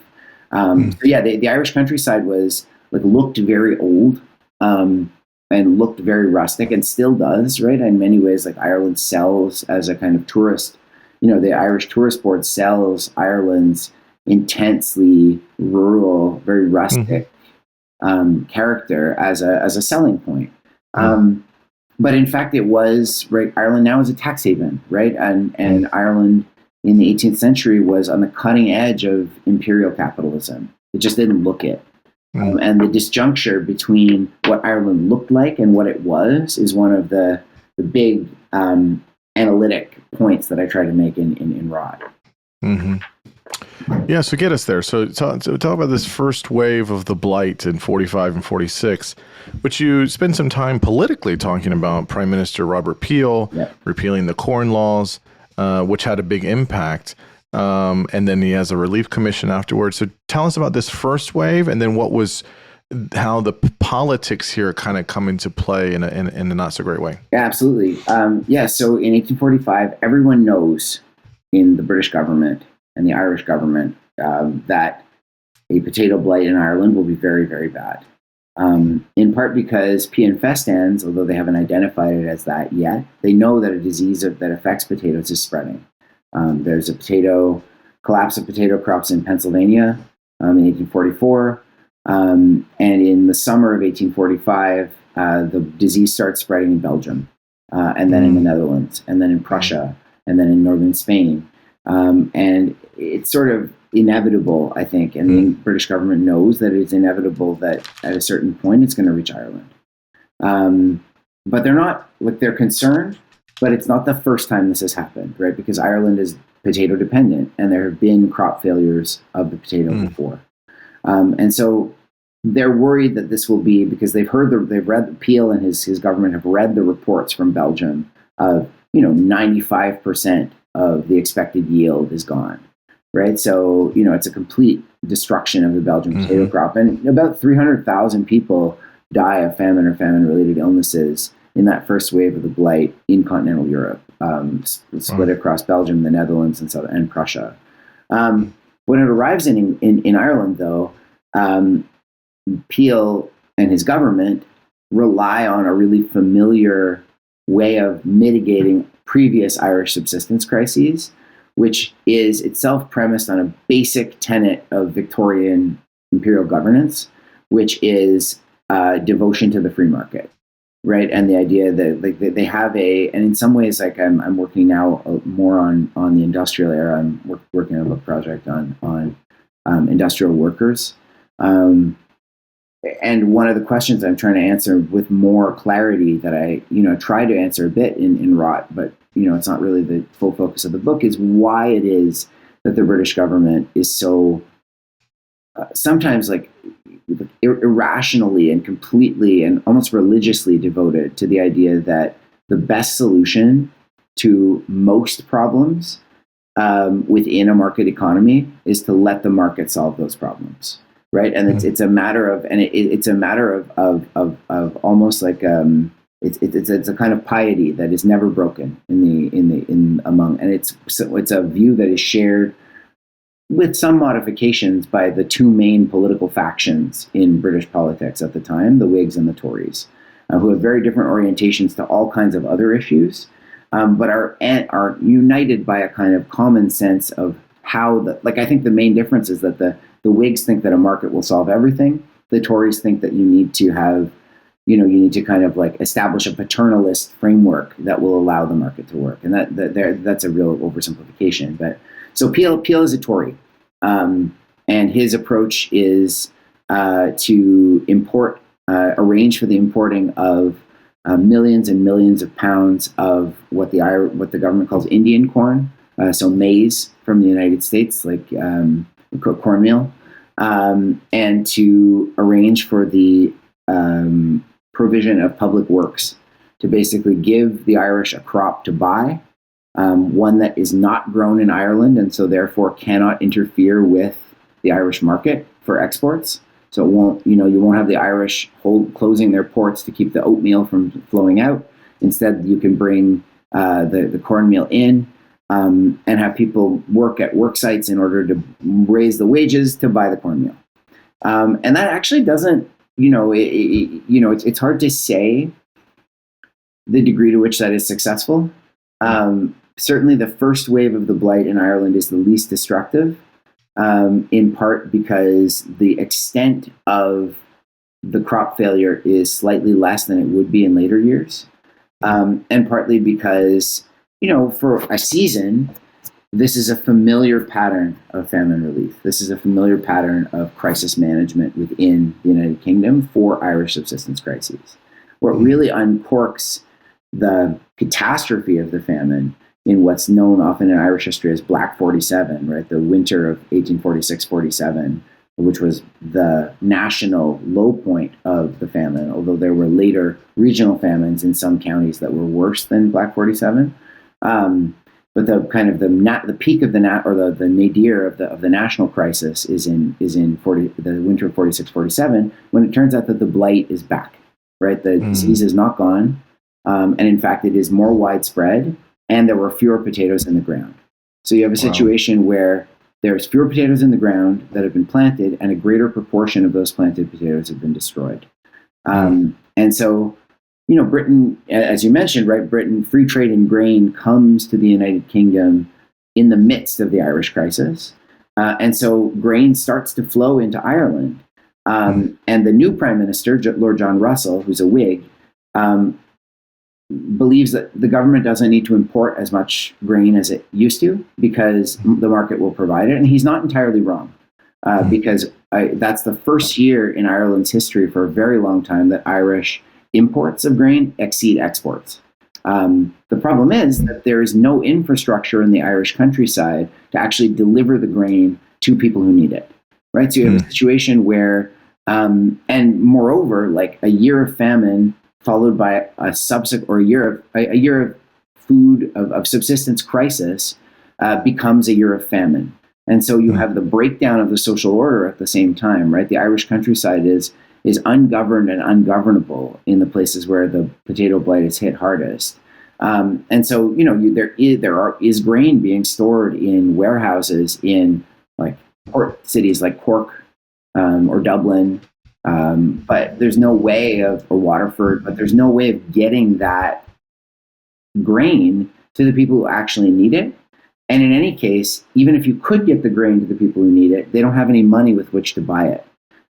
B: The Irish countryside was looked very old and looked very rustic, and still does, right? In many ways, Ireland sells as a kind of tourist. The Irish Tourist Board sells Ireland's intensely rural, very rustic character as a selling point. But in fact, it was, right, Ireland now is a tax haven, right? And Ireland in the 18th century was on the cutting edge of imperial capitalism. It just didn't look it. And the disjuncture between what Ireland looked like and what it was is one of the big analytic points that I try to make in Rod.
A: Yeah, so get us there. So talk about this first wave of the blight in 45 and 46, which you spend some time politically talking about. Prime Minister Robert Peel repealing the Corn Laws, which had a big impact. And then he has a relief commission afterwards. So tell us about this first wave, and then how the politics here kind of come into play in a not so great way.
B: Yeah, absolutely. So in 1845, everyone knows in the British government and the Irish government that a potato blight in Ireland will be very, very bad. in part because P. infestans, although they haven't identified it as that yet, they know that a disease that affects potatoes is spreading. There's a collapse of potato crops in Pennsylvania in 1844, and in the summer of 1845, the disease starts spreading in Belgium, and then in the Netherlands, and then in Prussia, and then in northern Spain. And it's sort of inevitable, I think, and the British government knows that it's inevitable that at a certain point it's going to reach Ireland. But they're not, they're concerned, but it's not the first time this has happened, right? Because Ireland is potato dependent, and there have been crop failures of the potato before. And so they're worried that this will be, because they've read, Peel and his government have read the reports from Belgium of, 95% of the expected yield is gone, right? So, it's a complete destruction of the Belgian potato crop. And about 300,000 people die of famine or famine-related illnesses in that first wave of the blight in continental Europe, split across Belgium, the Netherlands, and Prussia. When it arrives in Ireland, though, Peel and his government rely on a really familiar way of mitigating previous Irish subsistence crises, which is itself premised on a basic tenet of Victorian imperial governance, which is devotion to the free market, right? And the idea that they have and in some ways, I'm working now more on the industrial era. I'm working on a book project on industrial workers. And one of the questions I'm trying to answer with more clarity that I, try to answer a bit in Rot, but, it's not really the full focus of the book, is why it is that the British government is so sometimes irrationally and completely and almost religiously devoted to the idea that the best solution to most problems within a market economy is to let the market solve those problems. Right, and it's a matter of, and it's a matter of almost like it's a kind of piety that is never broken among, and it's a view that is shared with some modifications by the two main political factions in British politics at the time, the Whigs and the Tories, who have very different orientations to all kinds of other issues, but are united by a kind of common sense of how I think the main difference is that the Whigs think that a market will solve everything. The Tories think that you need to have, you need to kind of establish a paternalist framework that will allow the market to work. And that's a real oversimplification. But so Peel is a Tory, and his approach is to arrange for the importing of millions and millions of pounds of what the government calls Indian corn, so maize from the United States, cornmeal, and to arrange for the provision of public works to basically give the Irish a crop to buy, one that is not grown in Ireland and so therefore cannot interfere with the Irish market for exports. So it won't, you won't have the Irish closing their ports to keep the oatmeal from flowing out. Instead, you can bring the cornmeal in. And have people work at work sites in order to raise the wages to buy the cornmeal. And that actually doesn't, it's hard to say the degree to which that is successful. Certainly the first wave of the blight in Ireland is the least destructive, in part because the extent of the crop failure is slightly less than it would be in later years, and partly because for a season, this is a familiar pattern of famine relief. This is a familiar pattern of crisis management within the United Kingdom for Irish subsistence crises. What really uncorks the catastrophe of the famine in what's known often in Irish history as Black 47, right? The winter of 1846-47, which was the national low point of the famine, although there were later regional famines in some counties that were worse than Black 47. But the kind of the peak of the nadir of the national crisis is in the winter of 46-47, when it turns out that the blight is back, right? The disease is not gone, and in fact it is more widespread, and there were fewer potatoes in the ground. So you have a situation where there's fewer potatoes in the ground that have been planted, and a greater proportion of those planted potatoes have been destroyed. And so, Britain, as you mentioned, right, Britain, free trade in grain comes to the United Kingdom in the midst of the Irish crisis. And so grain starts to flow into Ireland. And the new Prime Minister, Lord John Russell, who's a Whig, believes that the government doesn't need to import as much grain as it used to because the market will provide it. And he's not entirely wrong, because that's the first year in Ireland's history for a very long time that Irish imports of grain exceed exports. The problem is that there is no infrastructure in the Irish countryside to actually deliver the grain to people who need it, right? So you have a situation where, and moreover, like a year of famine followed by a subsequent, or a year of food of subsistence crisis becomes a year of famine. And so you have the breakdown of the social order at the same time, right? The Irish countryside is ungoverned and ungovernable in the places where the potato blight is hit hardest. And so, there is grain being stored in warehouses in like port cities like Cork or Dublin, but there's no way or Waterford, but there's no way of getting that grain to the people who actually need it. And in any case, even if you could get the grain to the people who need it, they don't have any money with which to buy it.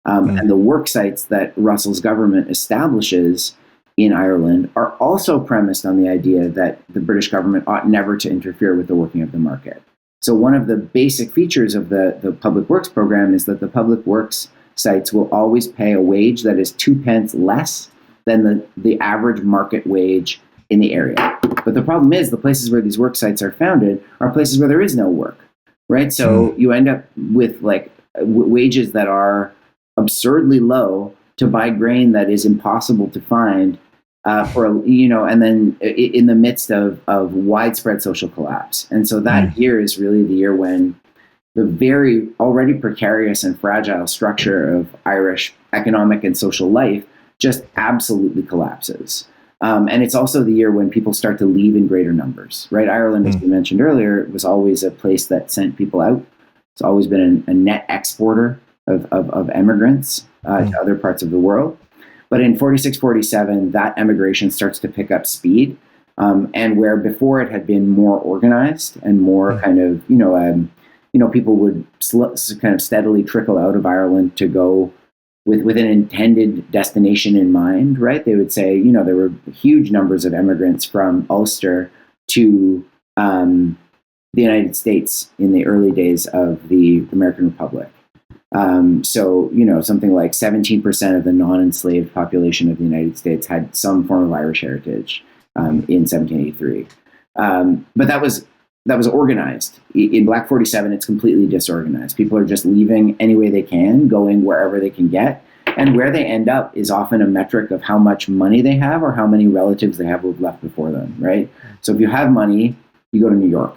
B: And the work sites that Russell's government establishes in Ireland are also premised on the idea that the British government ought never to interfere with the working of the market. So one of the basic features of the public works program is that the public works sites will always pay a wage that is 2 pence less than the average market wage in the area. But the problem is the places where these work sites are founded are places where there is no work, right? So you end up with like wages that are absurdly low to buy grain that is impossible to find and then in the midst of widespread social collapse. And so that year is really the year when the very already precarious and fragile structure of Irish economic and social life just absolutely collapses. And it's also the year when people start to leave in greater numbers, right? Ireland, as we mentioned earlier, was always a place that sent people out. It's always been a net exporter of immigrants to other parts of the world. But in 46, 47, that emigration starts to pick up speed. And where before it had been more organized and more kind of, people would kind of steadily trickle out of Ireland to go with an intended destination in mind, right? They would say, there were huge numbers of immigrants from Ulster to the United States in the early days of the American Republic. So, something like 17% of the non-enslaved population of the United States had some form of Irish heritage in 1783. But that was organized. In Black 47, it's completely disorganized. People are just leaving any way they can, going wherever they can get. And where they end up is often a metric of how much money they have or how many relatives they have who've left before them, right? So if you have money, you go to New York.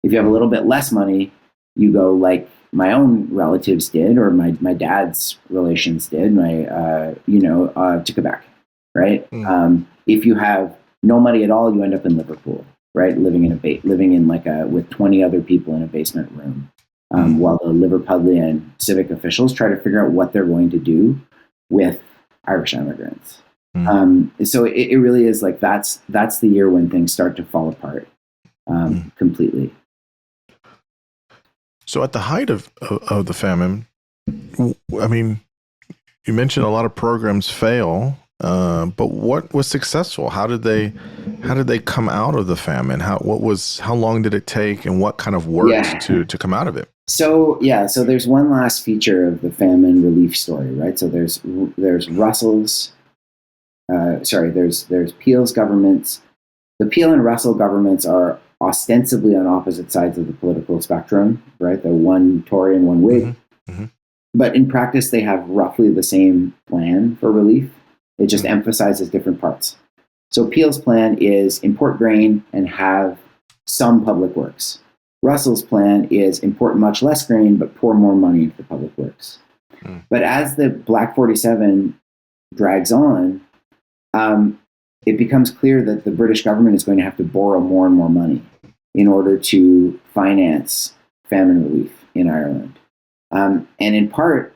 B: If you have a little bit less money, you go like my own relatives did, or my dad's relations did, to Quebec, right? If you have no money at all, you end up in Liverpool, right? Living with 20 other people in a basement room, while the Liverpudlian civic officials try to figure out what they're going to do with Irish immigrants. So it really is like that's the year when things start to fall apart completely.
A: So at the height of the famine, I mean, you mentioned a lot of programs fail, but what was successful? How did they come out of the famine? How long did it take, and what kind of worked to come out of it?
B: So there's one last feature of the famine relief story, right? So there's Russell's, there's Peel's governments. The Peel and Russell governments are ostensibly on opposite sides of the political spectrum, right? The one Tory and one Whig. But in practice, they have roughly the same plan for relief. It just emphasizes different parts. So Peel's plan is import grain and have some public works. Russell's plan is import much less grain, but pour more money into the public works. But as the Black 47 drags on, it becomes clear that the British government is going to have to borrow more and more money in order to finance famine relief in Ireland. And in part,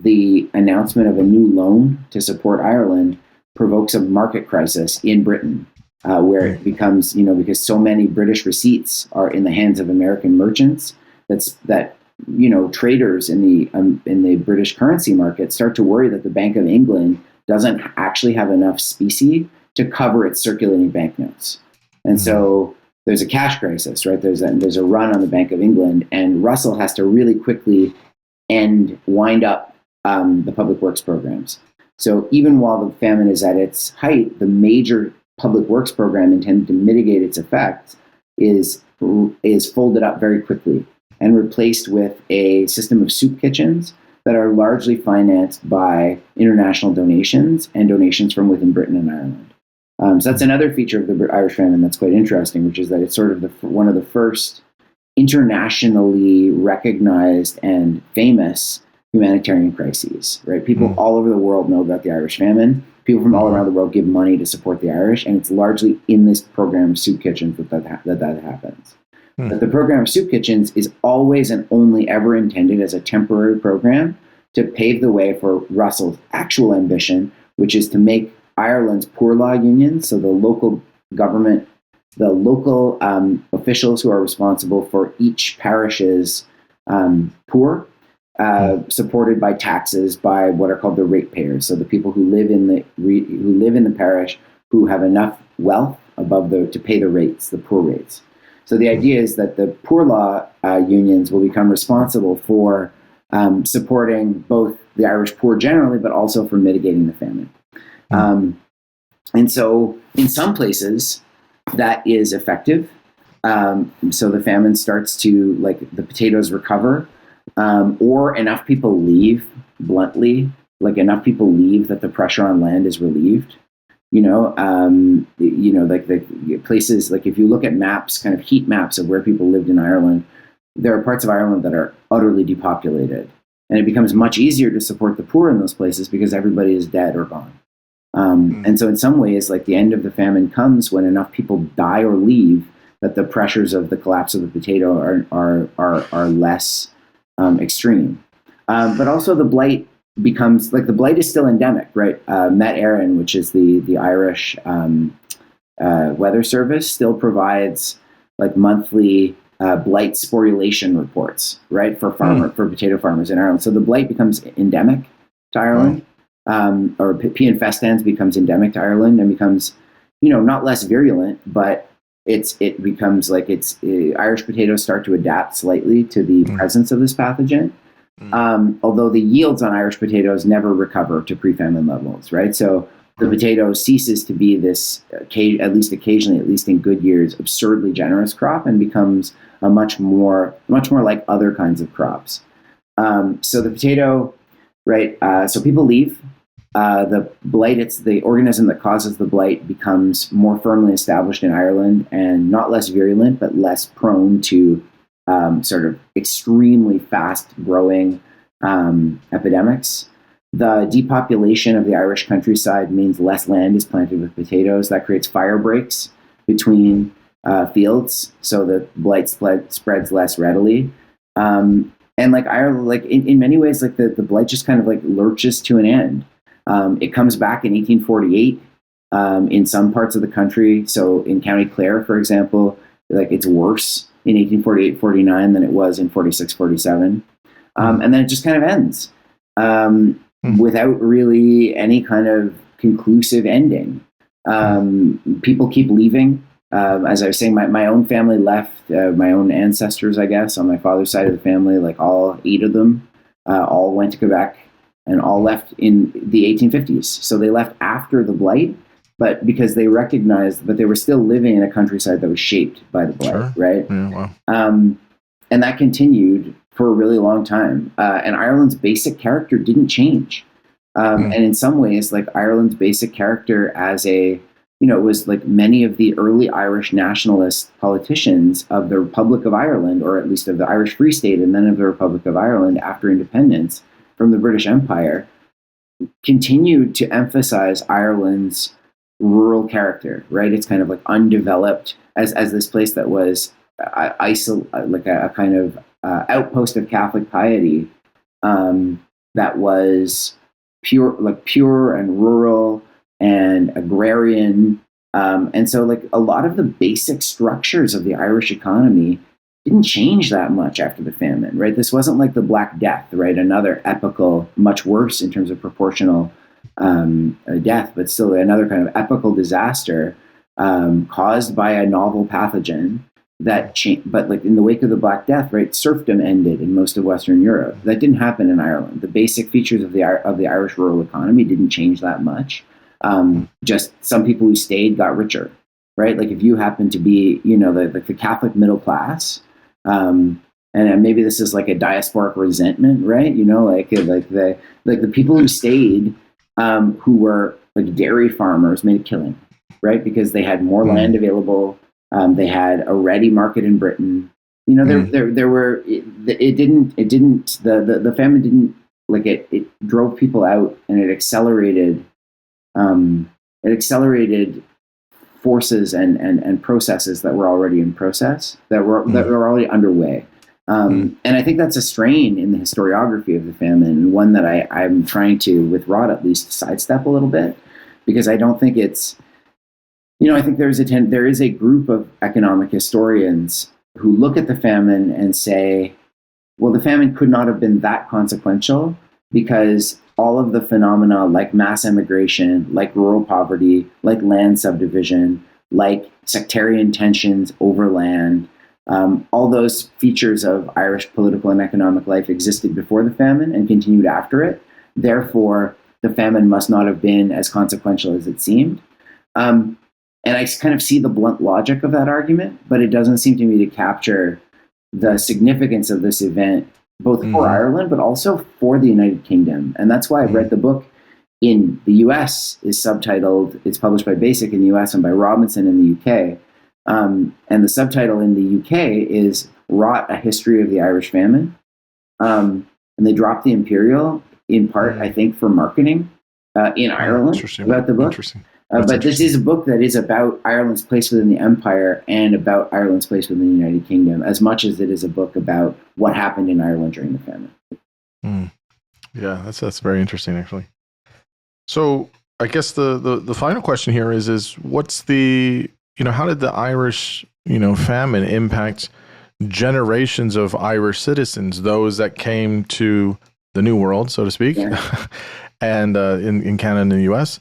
B: the announcement of a new loan to support Ireland provokes a market crisis in Britain, where it becomes, because so many British receipts are in the hands of American merchants, that traders in the British currency market start to worry that the Bank of England doesn't actually have enough specie to cover its circulating banknotes. And so there's a cash crisis, right? There's a run on the Bank of England, and Russell has to really quickly wind up the public works programs. So even while the famine is at its height, the major public works program intended to mitigate its effects is folded up very quickly and replaced with a system of soup kitchens that are largely financed by international donations and donations from within Britain and Ireland. So that's another feature of the Irish famine that's quite interesting, which is that it's sort of one of the first internationally recognized and famous humanitarian crises, right? People all over the world know about the Irish famine. People from all around the world give money to support the Irish, and it's largely in this program of soup kitchens that happens. But the program of soup kitchens is always and only ever intended as a temporary program to pave the way for Russell's actual ambition, which is to make Ireland's poor law unions, so the local government, the local officials who are responsible for each parish's poor, supported by taxes by what are called the ratepayers. So the people who live in the parish who have enough wealth to pay the rates, the poor rates. So the idea is that the poor law unions will become responsible for supporting both the Irish poor generally, but also for mitigating the famine. And so in some places that is effective. So the famine starts to, the potatoes recover, or enough people leave, bluntly, enough people leave that the pressure on land is relieved. The places, if you look at maps, kind of heat maps of where people lived in Ireland, there are parts of Ireland that are utterly depopulated. And it becomes much easier to support the poor in those places because everybody is dead or gone. And so in some ways, the end of the famine comes when enough people die or leave that the pressures of the collapse of the potato are less extreme. But also the blight becomes, the blight is still endemic, right? Met Éireann, which is the Irish weather service, still provides monthly blight sporulation reports, right, for potato farmers in Ireland. So the blight becomes endemic to Ireland, or P. infestans becomes endemic to Ireland and becomes, not less virulent, but it becomes Irish potatoes start to adapt slightly to the presence of this pathogen. Although the yields on Irish potatoes never recover to pre-famine levels, right? So the potato ceases to be this, at least occasionally, at least in good years, absurdly generous crop and becomes a much more like other kinds of crops. So the potato, right? So people leave. The blight, it's the organism that causes the blight, becomes more firmly established in Ireland and not less virulent, but less prone to sort of extremely fast-growing epidemics. The depopulation of the Irish countryside means less land is planted with potatoes. That creates fire breaks between fields, so the blight spreads less readily. And Ireland, in many ways, the blight just kind of lurches to an end. It comes back in 1848 in some parts of the country. So in County Clare, for example, it's worse in 1848-49 than it was in 46-47. And then it just kind of ends without really any kind of conclusive ending. People keep leaving. As I was saying, my own family left, my own ancestors, I guess, on my father's side of the family, all 8 of them, all went to Quebec and all left in the 1850s. So they left after the blight, but because they recognized that they were still living in a countryside that was shaped by the blight, right? Yeah, wow. And that continued for a really long time. And Ireland's basic character didn't change. And in some ways, Ireland's basic character as it was many of the early Irish nationalist politicians of the Republic of Ireland, or at least of the Irish Free State and then of the Republic of Ireland after independence from the British Empire, continued to emphasize Ireland's rural character, right? It's kind of undeveloped as this place that was a kind of outpost of Catholic piety. that was pure and rural and agrarian. And so like a lot of the basic structures of the Irish economy didn't change that much after the famine, right? This wasn't like the Black Death, right? Another epical, much worse in terms of proportional death, but still another kind of epical disaster caused by a novel pathogen that changed. But like in the wake of the Black Death, right, serfdom ended in most of Western Europe. That didn't happen in Ireland. The basic features of the Irish rural economy didn't change that much. Just some people who stayed got richer, right? Like if you happen to be, the Catholic middle class, and maybe this is like a diasporic resentment, right? Like the people who stayed, who were like dairy farmers, made a killing, right? Because they had more land available. They had a ready market in Britain. There were the famine didn't like it drove people out, and it accelerated forces and processes that were already in process, that were already underway. And I think that's a strain in the historiography of the famine, and one that I'm trying to, with Rod at least, sidestep a little bit, because I don't think it's, I think there is a group of economic historians who look at the famine and say, well, the famine could not have been that consequential because all of the phenomena like mass emigration, like rural poverty, like land subdivision, like sectarian tensions over land, all those features of Irish political and economic life existed before the famine and continued after it. Therefore, the famine must not have been as consequential as it seemed. And I kind of see the blunt logic of that argument, but it doesn't seem to me to capture the significance of this event, both for Ireland, but also for the United Kingdom. And that's why I read the book in the US is subtitled, it's published by Basic in the US and by Robinson in the UK. And the subtitle in the UK is Rot, A History of the Irish Famine. And they dropped the Imperial in part, I think, for marketing in Ireland about the book. But this is a book that is about Ireland's place within the empire and about Ireland's place within the United Kingdom, as much as it is a book about what happened in Ireland during the famine.
A: Yeah, that's very interesting, actually. So I guess the final question here is what's the, how did the Irish, famine impact generations of Irish citizens, those that came to the New World, so to speak, and in Canada and the U.S.,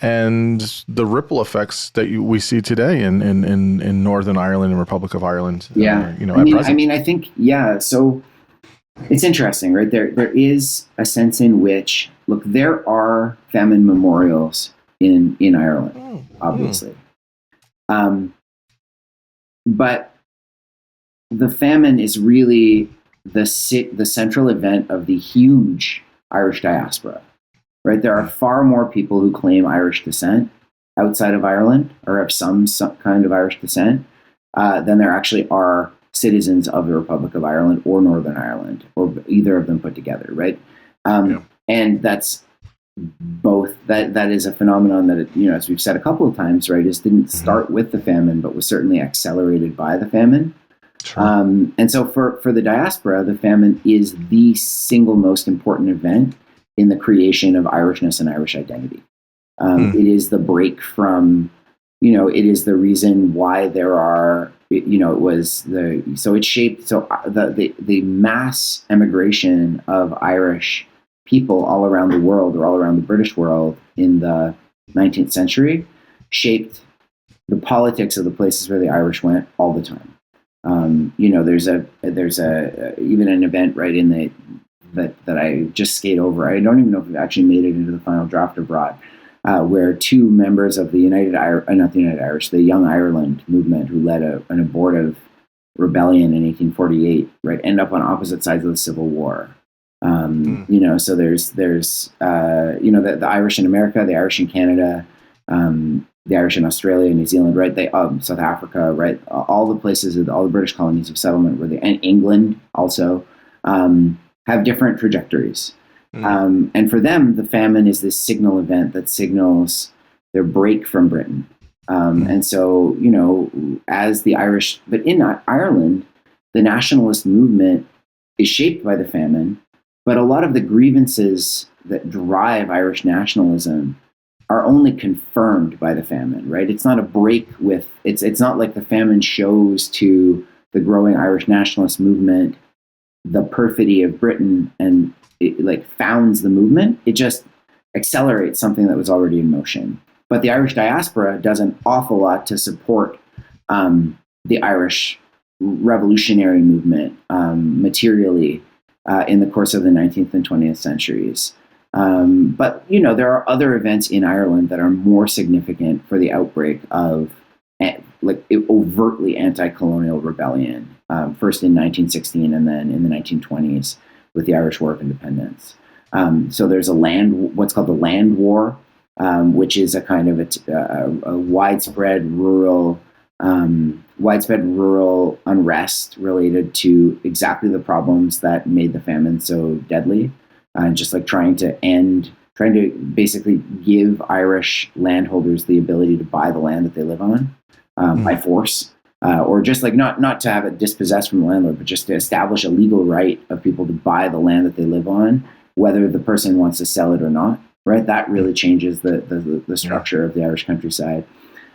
A: and the ripple effects that we see today in Northern Ireland and Republic of Ireland.
B: I think, so it's interesting, right? There is a sense in which, look, there are famine memorials in Ireland, obviously. But the famine is really the central event of the huge Irish diaspora. Right, there are far more people who claim Irish descent outside of Ireland or have some kind of Irish descent than there actually are citizens of the Republic of Ireland or Northern Ireland, or either of them put together, right? And that's both. That is a phenomenon that, as we've said a couple of times, right, didn't start with the famine, but was certainly accelerated by the famine. Sure. And so for the diaspora, the famine is the single most important event in the creation of Irishness and Irish identity. It is the break from, it is the reason why there are, it shaped, the mass emigration of Irish people all around the world, or all around the British world in the 19th century, shaped the politics of the places where the Irish went all the time. There's even an event right in that I just skate over. I don't even know if it actually made it into the final draft of Rot, where two members of the the Young Ireland movement, who led an abortive rebellion in 1848, right, end up on opposite sides of the Civil War. So there's the Irish in America, the Irish in Canada, the Irish in Australia, New Zealand, right? South Africa, right? All the places, all the British colonies of settlement, and England also. Have different trajectories. And for them, the famine is this signal event that signals their break from Britain. And so, as the Irish, but in Ireland, the nationalist movement is shaped by the famine, But a lot of the grievances that drive Irish nationalism are only confirmed by the famine, right? It's not a break with, it's not like the famine shows to the growing Irish nationalist movement the perfidy of Britain and it like founds the movement. It just accelerates something that was already in motion. But the Irish diaspora does an awful lot to support the Irish revolutionary movement materially in the course of the 19th and 20th centuries. But, there are other events in Ireland that are more significant for the outbreak of overtly anti-colonial rebellion, first in 1916 and then in the 1920s with the Irish War of Independence. So there's what's called the Land War, which is a kind of a widespread rural unrest related to exactly the problems that made the famine so deadly, just like trying to basically give Irish landholders the ability to buy the land that they live on by force, or just like not to have it dispossessed from the landlord, but just to establish a legal right of people to buy the land that they live on, whether the person wants to sell it or not. Right, that really changes the structure of the Irish countryside.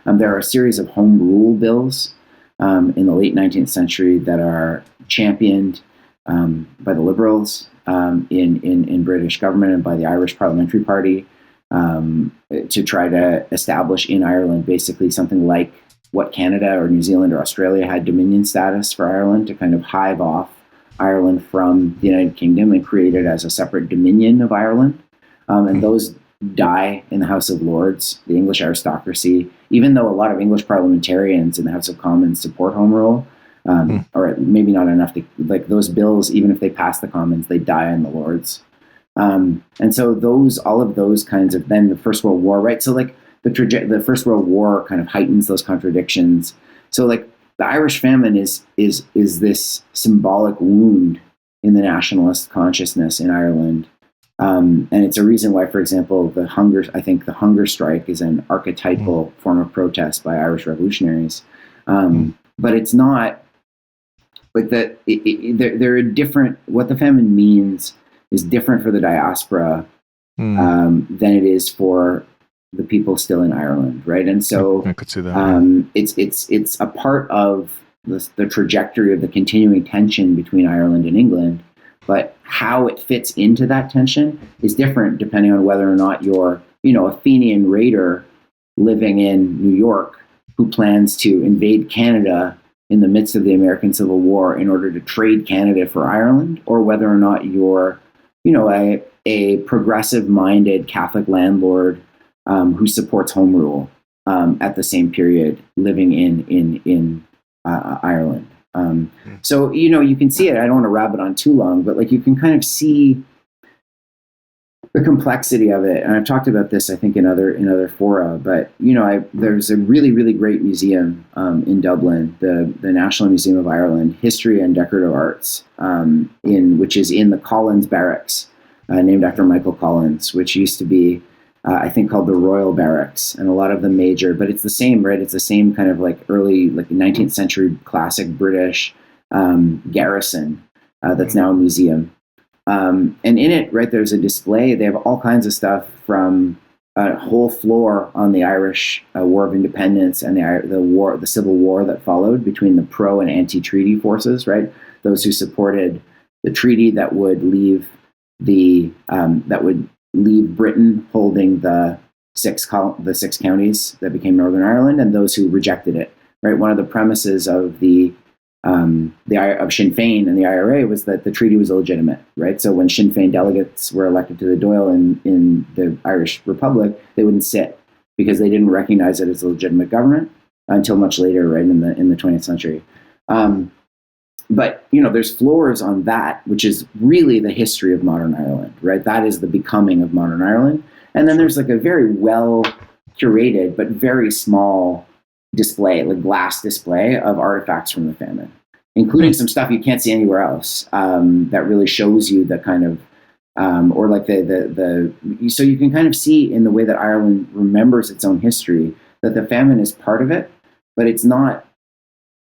B: There are a series of home rule bills in the late 19th century that are championed by the Liberals in British government and by the Irish Parliamentary Party to try to establish in Ireland basically something like what Canada or New Zealand or Australia had dominion status for Ireland, to kind of hive off Ireland from the United Kingdom and create it as a separate dominion of Ireland. And those die in the House of Lords, the English aristocracy, even though a lot of English parliamentarians in the House of Commons support home rule, or maybe not enough to, like those bills, even if they pass the Commons, they die in the Lords. And so all of those kinds of, then the First World War, right? So like the First World War kind of heightens those contradictions. So like the Irish famine is this symbolic wound in the nationalist consciousness in Ireland. And it's a reason why, for example, the hunger strike is an archetypal form of protest by Irish revolutionaries. But it's not like that. They're different. What the famine means is different for the diaspora than it is for the people still in Ireland, right? And so
A: I could see that.
B: It's a part of the trajectory of the continuing tension between Ireland and England. But how it fits into that tension is different depending on whether or not you're, a Fenian raider living in New York who plans to invade Canada in the midst of the American Civil War in order to trade Canada for Ireland, or whether or not you're, a progressive-minded Catholic landlord who supports home rule at the same period living in Ireland. So, you can see it. I don't want to rabbit on too long, but like you can kind of see the complexity of it. And I've talked about this, I think, in other fora, but, there's a really, really great museum in Dublin, the National Museum of Ireland, History and Decorative Arts, which is in the Collins Barracks, named after Michael Collins, which used to be, I think, called the Royal Barracks, and a lot of the major, but it's the same, right? It's the same kind of like early, like 19th century classic British garrison that's now a museum. And in it, right, there's a display. They have all kinds of stuff from a whole floor on the Irish War of Independence and the Civil War that followed between the pro and anti-treaty forces, right? Those who supported the treaty that would leave Britain holding the six counties that became Northern Ireland, and those who rejected it. Right, one of the premises of of Sinn Féin and the IRA was that the treaty was illegitimate. Right, so when Sinn Féin delegates were elected to the Dáil in the Irish Republic, they wouldn't sit because they didn't recognize it as a legitimate government until much later, right in the 20th century. But, there's floors on that, which is really the history of modern Ireland, right? That is the becoming of modern Ireland. And then there's like a very well curated, but very small display, like glass display of artifacts from the famine, including some stuff you can't see anywhere else that really shows you the kind of, or like so you can kind of see in the way that Ireland remembers its own history that the famine is part of it, but it's not,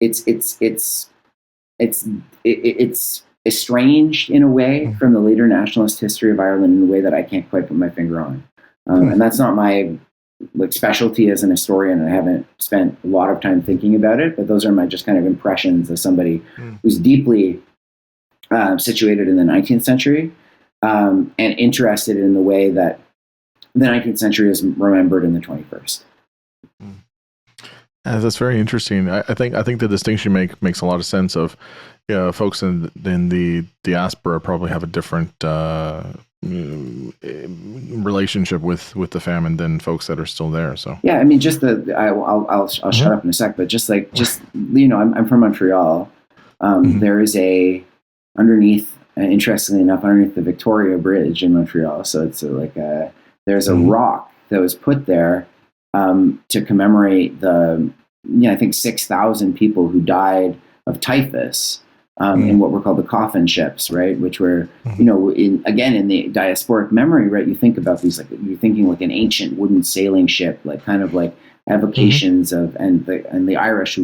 B: it's estranged in a way from the later nationalist history of Ireland in a way that I can't quite put my finger on. And that's not my specialty as an historian, and I haven't spent a lot of time thinking about it, but those are my just kind of impressions as somebody who's deeply situated in the 19th century and interested in the way that the 19th century is remembered in the 21st.
A: That's very interesting. I think the distinction makes a lot of sense. Of folks in the diaspora probably have a different relationship with the famine than folks that are still there. So
B: yeah, I mean, just I'll shut up in a sec, but just I'm from Montreal. There is underneath, interestingly enough, underneath the Victoria Bridge in Montreal. So it's there's a rock that was put there to commemorate I think 6,000 people who died of typhus in what were called the coffin ships, right? Which were, in the diasporic memory, right? You think about these, you're thinking like an ancient wooden sailing ship, kind of like evocations of, and the Irish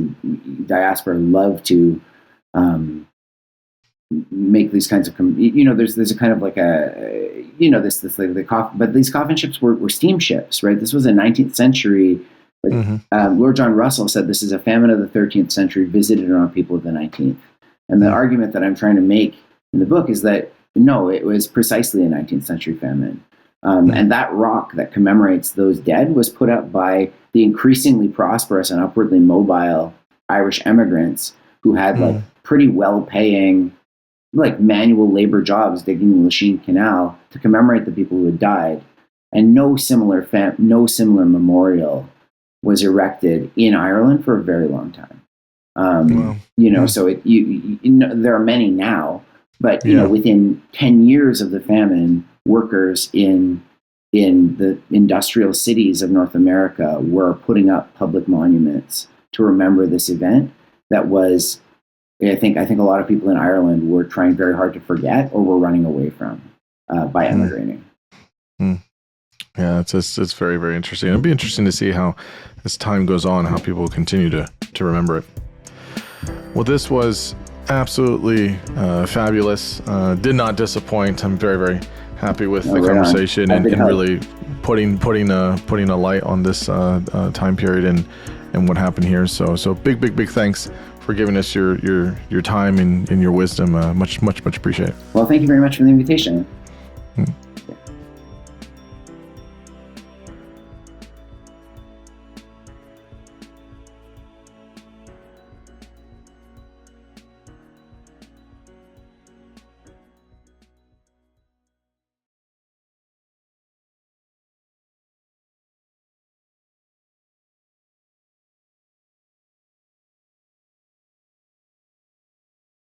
B: diaspora love to make these kinds of, there's a kind of like the coffin, but these coffin ships were steamships, right? This was a 19th century. Lord John Russell said this is a famine of the 13th century visited on people of the 19th. And the argument that I'm trying to make in the book is that, no, it was precisely a 19th century famine. And that rock that commemorates those dead was put up by the increasingly prosperous and upwardly mobile Irish immigrants who had pretty well-paying manual labor jobs digging the Lachine Canal to commemorate the people who had died. And no similar memorial was erected in Ireland for a very long time. So there are many now, but within 10 years of the famine, workers in the industrial cities of North America were putting up public monuments to remember this event that was, I think a lot of people in Ireland were trying very hard to forget or were running away from by emigrating.
A: Yeah, it's very, very interesting. It'll be interesting to see how, as time goes on, how people continue to remember it. Well, this was absolutely fabulous. Did not disappoint. I'm very, very happy with the conversation and really putting a light on this time period and what happened here. So big thanks for giving us your time and your wisdom. Much appreciated.
B: Well, thank you very much for the invitation.